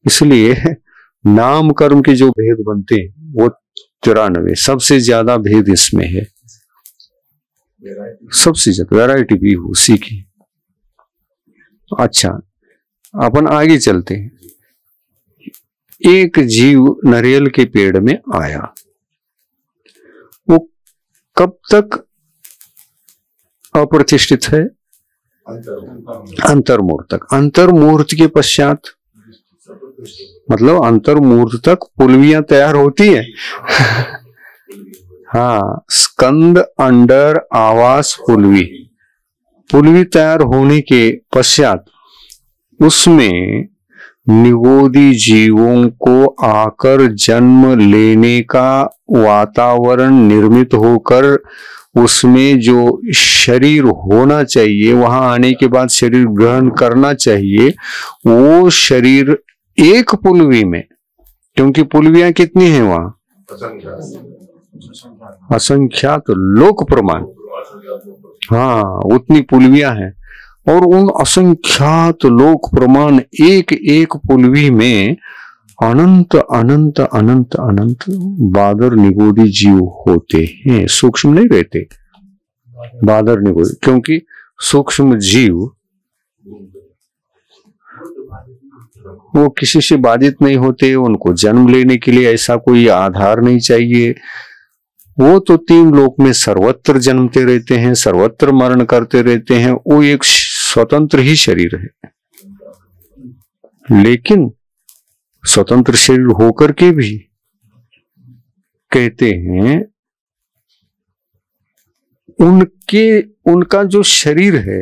इसलिए नाम कर्म के जो भेद बनते हैं वो 93, सबसे ज्यादा भेद इसमें है, सबसे ज्यादा वैरायटी भी उसी की। अच्छा, अपन आगे चलते हैं। एक जीव नारियल के पेड़ में आया, वो कब तक अप्रतिष्ठित है? अंतर्मुहूर्त तक। अंतर्मुहूर्त के पश्चात, मतलब अंतर्मुहूर्त तक पुलवियां तैयार होती है। हाँ, स्कंद, अंडर, आवास, पुलवी, पुलवी तैयार होने के पश्चात उसमें निगोदी जीवों को आकर जन्म लेने का वातावरण निर्मित होकर उसमें जो शरीर होना चाहिए, वहां आने के बाद शरीर ग्रहण करना चाहिए, वो शरीर एक पुलवी में, क्योंकि पुलवियां कितनी हैं वहां? असंख्यात लोक प्रमाण। हाँ, उतनी पुलवियां हैं, और उन असंख्यात लोक प्रमाण एक एक पुलवी में अनंत अनंत अनंत अनंत बादर निगोदी जीव होते हैं। सूक्ष्म नहीं रहते बादर निगोदी, क्योंकि सूक्ष्म जीव वो किसी से बाधित नहीं होते, उनको जन्म लेने के लिए ऐसा कोई आधार नहीं चाहिए। वो तो 3 लोक में सर्वत्र जन्मते रहते हैं, सर्वत्र मरण करते रहते हैं। वो एक स्वतंत्र ही शरीर है। लेकिन स्वतंत्र शरीर होकर के भी कहते हैं उनका जो शरीर है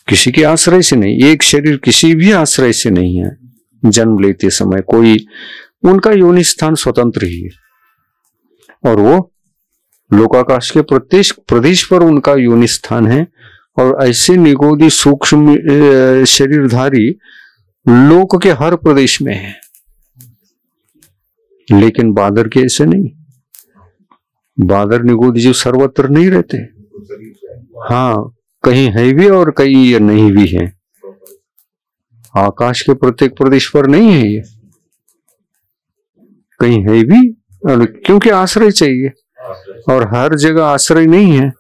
किसी के आश्रय से नहीं, एक शरीर किसी भी आश्रय से नहीं है। जन्म लेते समय कोई उनका योनि स्थान स्वतंत्र ही है और वो लोकाकाश के प्रत्येक प्रदेश पर उनका योनि स्थान है। और ऐसे निगोदी सूक्ष्म शरीरधारी लोक के हर प्रदेश में है, लेकिन बादर के ऐसे नहीं। बादर निगोदी जो सर्वत्र नहीं रहते, हाँ कहीं है भी और कहीं नहीं भी है। आकाश के प्रत्येक प्रदेश पर नहीं है ये, कहीं है भी, और क्योंकि आश्रय चाहिए और हर जगह आश्रय नहीं है।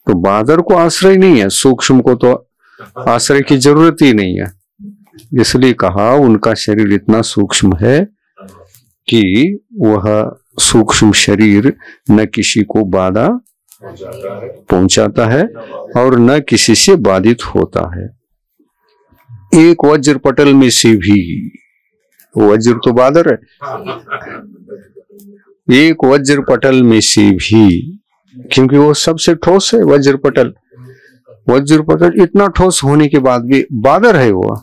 तो बादर को आश्रय नहीं है, सूक्ष्म को तो आश्रय की जरूरत ही नहीं है। इसलिए कहा उनका शरीर इतना सूक्ष्म है कि वह सूक्ष्म शरीर न किसी को बाधा पहुंचाता है और न किसी से बाधित होता है। एक वज्र पटल में से भी, वज्र तो बादर है, एक वज्र पटल में से भी, क्योंकि वो सबसे ठोस है वज्र पटल। वज्र पटल इतना ठोस होने के बाद भी बादर है वो,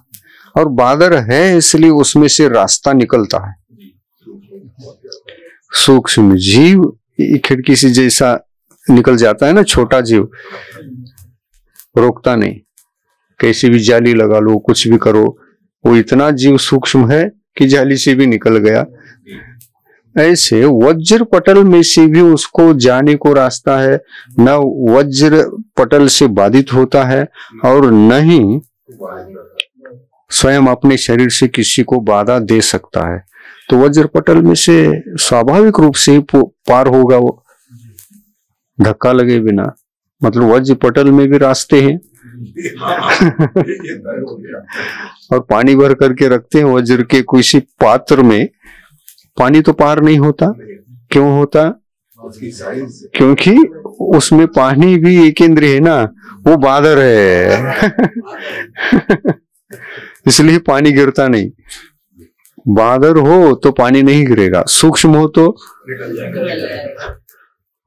और बादर है इसलिए उसमें से रास्ता निकलता है। सूक्ष्म जीव खिड़की से जैसा निकल जाता है ना, छोटा जीव रोकता नहीं, कैसी भी जाली लगा लो कुछ भी करो, वो इतना जीव सूक्ष्म है कि जाली से भी निकल गया। ऐसे वज्र पटल में से भी उसको जाने को रास्ता है, न वज्र पटल से बाधित होता है और न ही स्वयं अपने शरीर से किसी को बाधा दे सकता है। तो वज्र पटल में से स्वाभाविक रूप से ही पार होगा वो, धक्का लगे बिना। मतलब वज्र पटल में भी रास्ते हैं और पानी भर करके रखते हैं वज्र के किसी पात्र में, पानी तो पार नहीं होता। क्यों होता? क्योंकि उसमें पानी भी एक इंद्रिय है ना, वो बादर है इसलिए पानी गिरता नहीं। बादर हो तो पानी नहीं गिरेगा, सूक्ष्म हो तो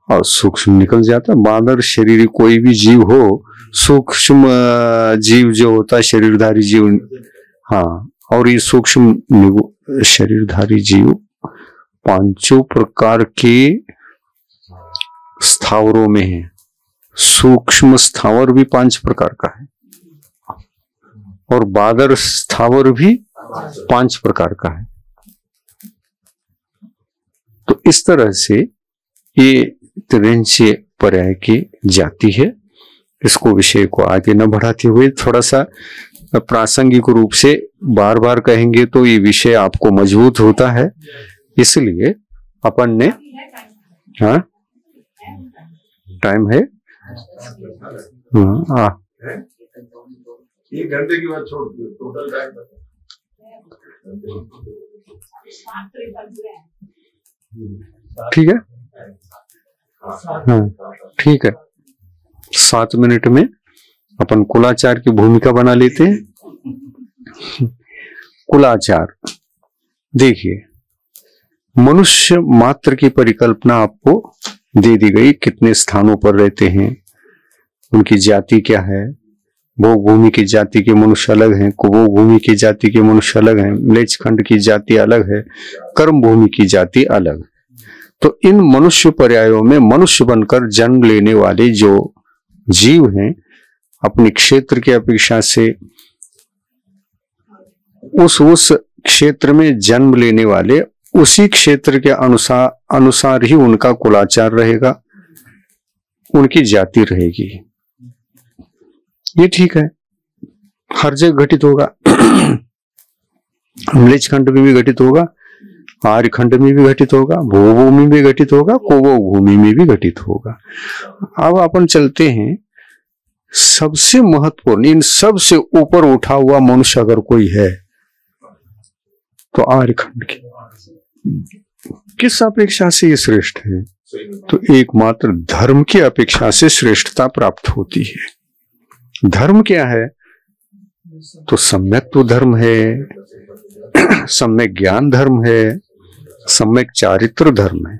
और सूक्ष्म निकल जाता। बादर शरीर कोई भी जीव हो, सूक्ष्म जीव जो होता है शरीरधारी जीव, हाँ, और ये सूक्ष्म शरीरधारी जीव पांचों प्रकार के स्थावरों में है। सूक्ष्म स्थावर भी 5 प्रकार का है और बादर स्थावर भी 5 प्रकार का है। तो इस तरह से ये त्रिंचे पर्याय की जाति है। इसको विषय को आगे न बढ़ाते हुए थोड़ा सा प्रासंगिक रूप से बार बार कहेंगे तो ये विषय आपको मजबूत होता है। इसलिए अपन ने, हाँ टाइम है, हाँ 1 घंटे की बात छोड़ दो, टोटल टाइम ठीक है, हाँ ठीक है। 7 मिनट में अपन कुलाचार की भूमिका बना लेते हैं। कुलाचार देखिए, मनुष्य मात्र की परिकल्पना आपको दे दी गई, कितने स्थानों पर रहते हैं, उनकी जाति क्या है। भोग भूमि की जाति के मनुष्य अलग हैं, कुभोग भूमि की जाति के मनुष्य अलग हैं, म्लेच्छ खंड की जाति अलग है, कर्म भूमि की जाति अलग। तो इन मनुष्य पर्यायों में मनुष्य बनकर जन्म लेने वाले जो जीव हैं, अपने क्षेत्र की अपेक्षा से उस क्षेत्र में जन्म लेने वाले, उसी क्षेत्र के अनुसार ही उनका कुलाचार रहेगा, उनकी जाति रहेगी। ये ठीक है, हर जगह घटित होगा। म्लेच्छ खंड में भी घटित होगा, आर्य खंड में भी घटित होगा, भूभूमि में भी घटित होगा, कुभोग भूमि में भी घटित होगा। अब अपन चलते हैं, सबसे महत्वपूर्ण, इन सबसे ऊपर उठा हुआ मनुष्य अगर कोई है तो आर्य खंड की। किस अपेक्षा से ये श्रेष्ठ है? तो एकमात्र धर्म की अपेक्षा से श्रेष्ठता प्राप्त होती है। धर्म क्या है? तो सम्यक तो धर्म है, सम्यक ज्ञान धर्म है, सम्यक चारित्र धर्म है।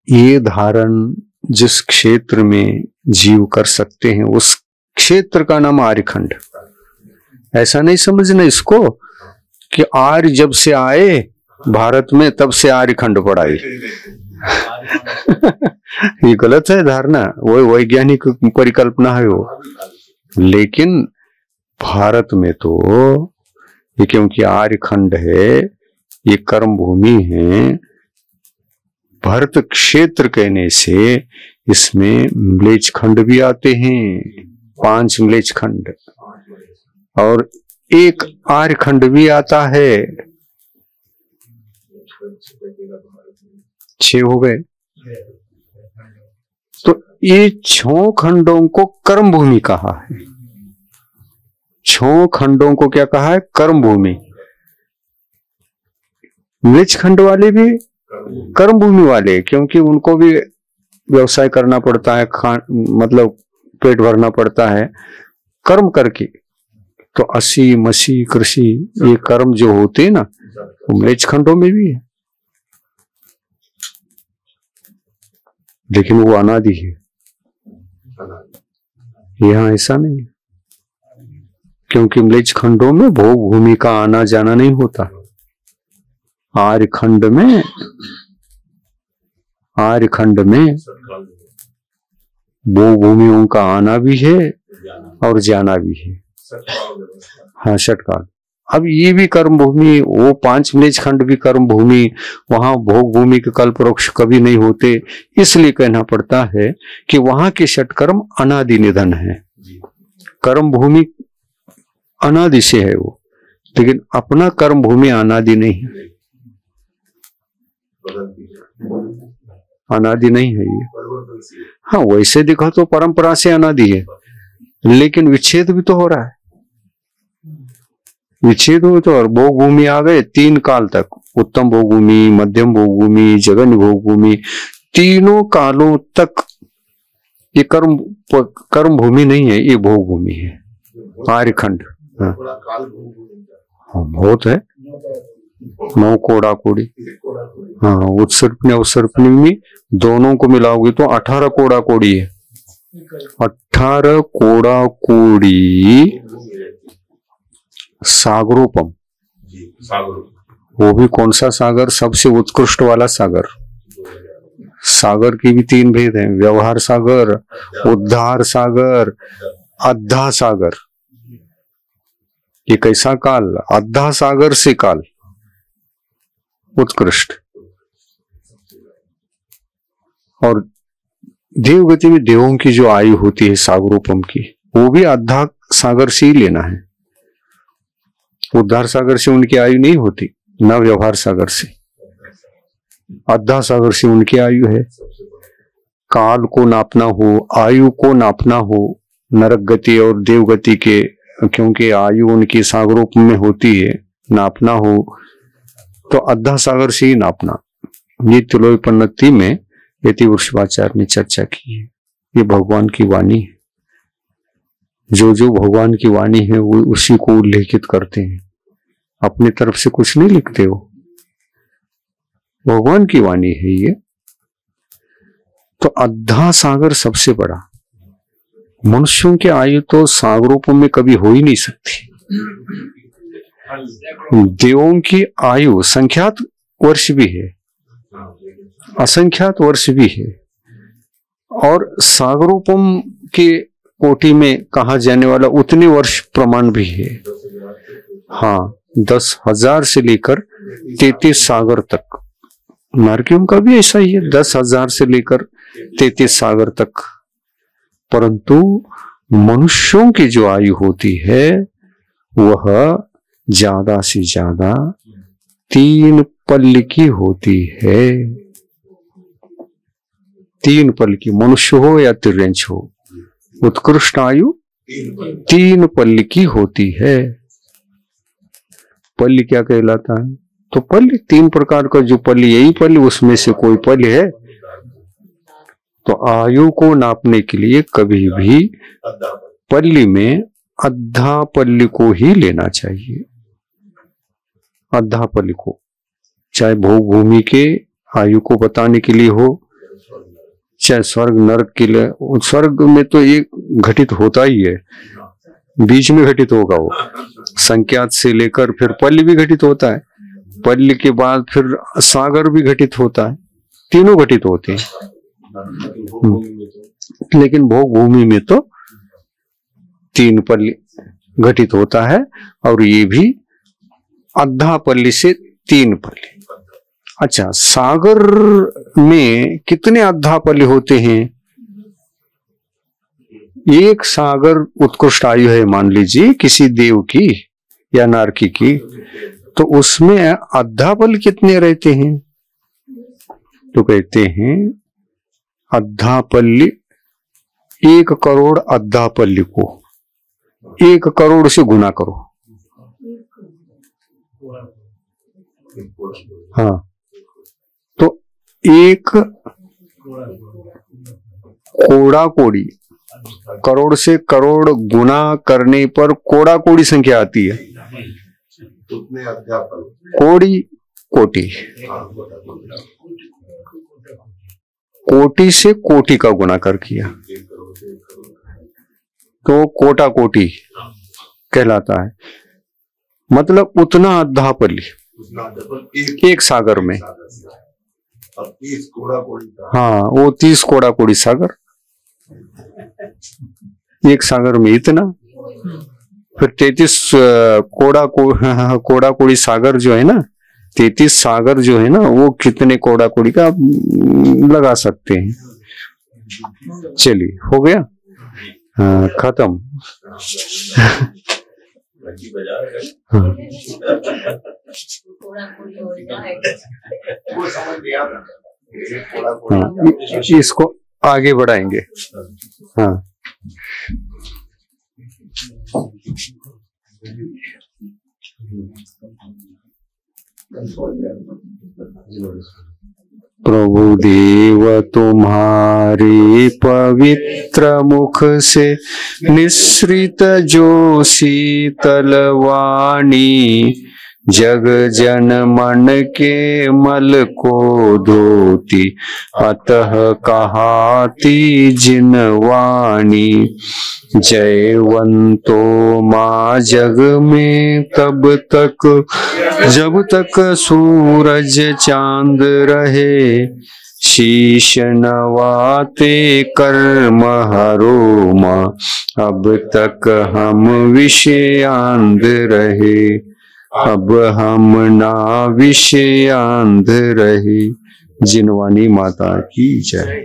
ये धारण जिस क्षेत्र में जीव कर सकते हैं उस क्षेत्र का नाम आर्यखंड। ऐसा नहीं समझना इसको कि आर्य जब से आए भारत में तब से आर्यखंड पढ़ाई। ये गलत है धारणा, वो वैज्ञानिक परिकल्पना है वो। लेकिन भारत में तो ये क्योंकि आर्यखंड है, ये कर्म भूमि है, भरत क्षेत्र कहने से इसमें म्लेच्छ खंड भी आते हैं, 5 म्लेच्छ खंड, और 1 आर्यखंड भी आता है, 6 हो गए। तो ये 6 खंडों को कर्म भूमि कहा है। 6 खंडों को क्या कहा है? कर्म भूमि। म्लेच्छ खंड वाले भी कर्म भूमि वाले, क्योंकि उनको भी व्यवसाय करना पड़ता है, मतलब पेट भरना पड़ता है कर्म करके। तो असी मसी कृषि ये कर्म जो होते हैं ना, वो म्लेच्छ खंडों में भी है, लेकिन वो अनादि है। यहाँ ऐसा नहीं, क्योंकि म्लेच्छ खंडों में भोग भूमि का आना जाना नहीं होता। आर्यखंड में भोग भूमियों का आना भी है और जाना भी है। हाँ, षटकाल। अब ये भी कर्म भूमि, वो 5 म्लेच्छ खंड भी कर्म भूमि, वहां भोग भूमि के कल्प वृक्ष कभी नहीं होते, इसलिए कहना पड़ता है कि वहां के षटकर्म अनादि निधन है। कर्म भूमि अनादि से है वो, लेकिन अपना कर्म भूमि अनादि नहीं है, अनादि नहीं है ये। हाँ, वैसे देखा तो परंपरा से अनादि है, लेकिन विच्छेद भी तो हो रहा है। विच्छेद हो तो, और भोग भूमि आ गए 3 काल तक, उत्तम भोग भूमि, मध्यम भोग भूमि, जघन्य भोग भूमि, तीनों कालों तक ये कर्म भूमि नहीं है, ये भोग भूमि है, आर्यखंड। हाँ, बहुत है, 9 कोड़ा कोड़ी। हाँ, उत्सर्पणी अवसर्पणी में दोनों को मिलाओगे तो 18 कोड़ा कोड़ी है। 18 कोड़ा कोड़ी सागरोपम। वो भी कौन सा सागर? सबसे उत्कृष्ट वाला सागर। सागर की भी 3 भेद हैं, व्यवहार सागर, उद्धार सागर, अद्धा सागर। ये कैसा काल? अद्धा सागर से काल उत्कृष्ट। और देवगति में देवों की जो आयु होती है सागरोपम की, वो भी अद्धा सागर से ही लेना है। उद्धार सागर से उनकी आयु नहीं होती, न व्यवहार सागर से, अद्धा सागर से उनकी आयु है। काल को नापना हो, आयु को नापना हो, नरक गति और देवगति के, क्योंकि आयु उनकी सागरोपम में होती है, नापना हो तो अद्धा सागर से ही नापना। ये तिलोपन्नति में यति वृषभाचार्य ने चर्चा की है। ये भगवान की वाणी है, जो जो भगवान की वाणी है वो उसी को उल्लेखित करते हैं, अपनी तरफ से कुछ नहीं लिखते हो, भगवान की वाणी है ये। तो अद्धा सागर सबसे बड़ा। मनुष्यों की आयु तो सागरोपम में कभी हो ही नहीं सकती। देवों की आयु संख्यात वर्ष भी है, असंख्यात वर्ष भी है, और सागरोपम के कोटि में कहा जाने वाला उतने वर्ष प्रमाण भी है। हाँ, 10,000 से लेकर 33 सागर तक। नारकियों का भी ऐसा ही है, 10,000 से लेकर 33 सागर तक। परंतु मनुष्यों की जो आयु होती है वह ज्यादा से ज्यादा 3 पल की होती है। 3 पल की, मनुष्य हो या तिर्यंच हो, उत्कृष्ट आयु 3 पल की होती है। पल्य क्या कहलाता है? तो पल्य 3 प्रकार का जो पल्य, यही पल्य उसमें से कोई पल्य है। तो आयु को नापने के लिए कभी भी पल्य में अद्धा पल्ली को ही लेना चाहिए, अद्धा पल्ली को, चाहे भोग भूमि के आयु को बताने के लिए हो, चाहे स्वर्ग नरक के लिए। स्वर्ग में तो एक घटित होता ही है, बीच में घटित होगा वो, संख्यात से लेकर फिर पल्ली भी घटित होता है, पल्ली के बाद फिर सागर भी घटित होता है, तीनों घटित होते हैं। लेकिन भोग भूमि में तो 3 पल्ली घटित होता है, और ये भी अद्धा पल्ली से 3 पल्ली। अच्छा, सागर में कितने अद्धा पल्ली होते हैं? एक सागर उत्कृष्ट आयु है मान लीजिए किसी देव की या नारकी की, तो उसमें अद्धा पल्ली कितने रहते हैं? तो कहते हैं अद्धा पल्ली 1 करोड़ अद्धा पल्ली को 1 करोड़ से गुना करो। हाँ, तो 1 कोड़ा कोड़ी, करोड़ से करोड़ गुना करने पर कोड़ा कोड़ी संख्या आती है। कोड़ी कोटि, कोटि से कोटि का गुना कर किया तो कोटा कोटि कहलाता है। मतलब उतना अद्धा पल्ली एक सागर में। हाँ, वो 30 कोड़ा कोड़ी सागर, एक सागर में इतना, फिर 33 कोड़ा कोड़ी सागर जो है ना, 33 सागर जो है ना, वो कितने कोड़ा कोड़ी का आप लगा सकते हैं। चलिए, हो गया, हाँ, खत्म। हाँ, इसको आगे बढ़ाएंगे। हाँ, प्रभु देव तुम्हारे पवित्र मुख से निसृत जो शीतल वाणी, जग जन मन के मल को धोती, अतः कहाती जिन वाणी। जयवंतो माँ जग में तब तक जब तक सूरज चांद रहे, शीश नवाते कर्म हरो माँ, अब तक हम विषयांध रहे, अब हम ना विषयांध रहे। जिनवानी माता की जय।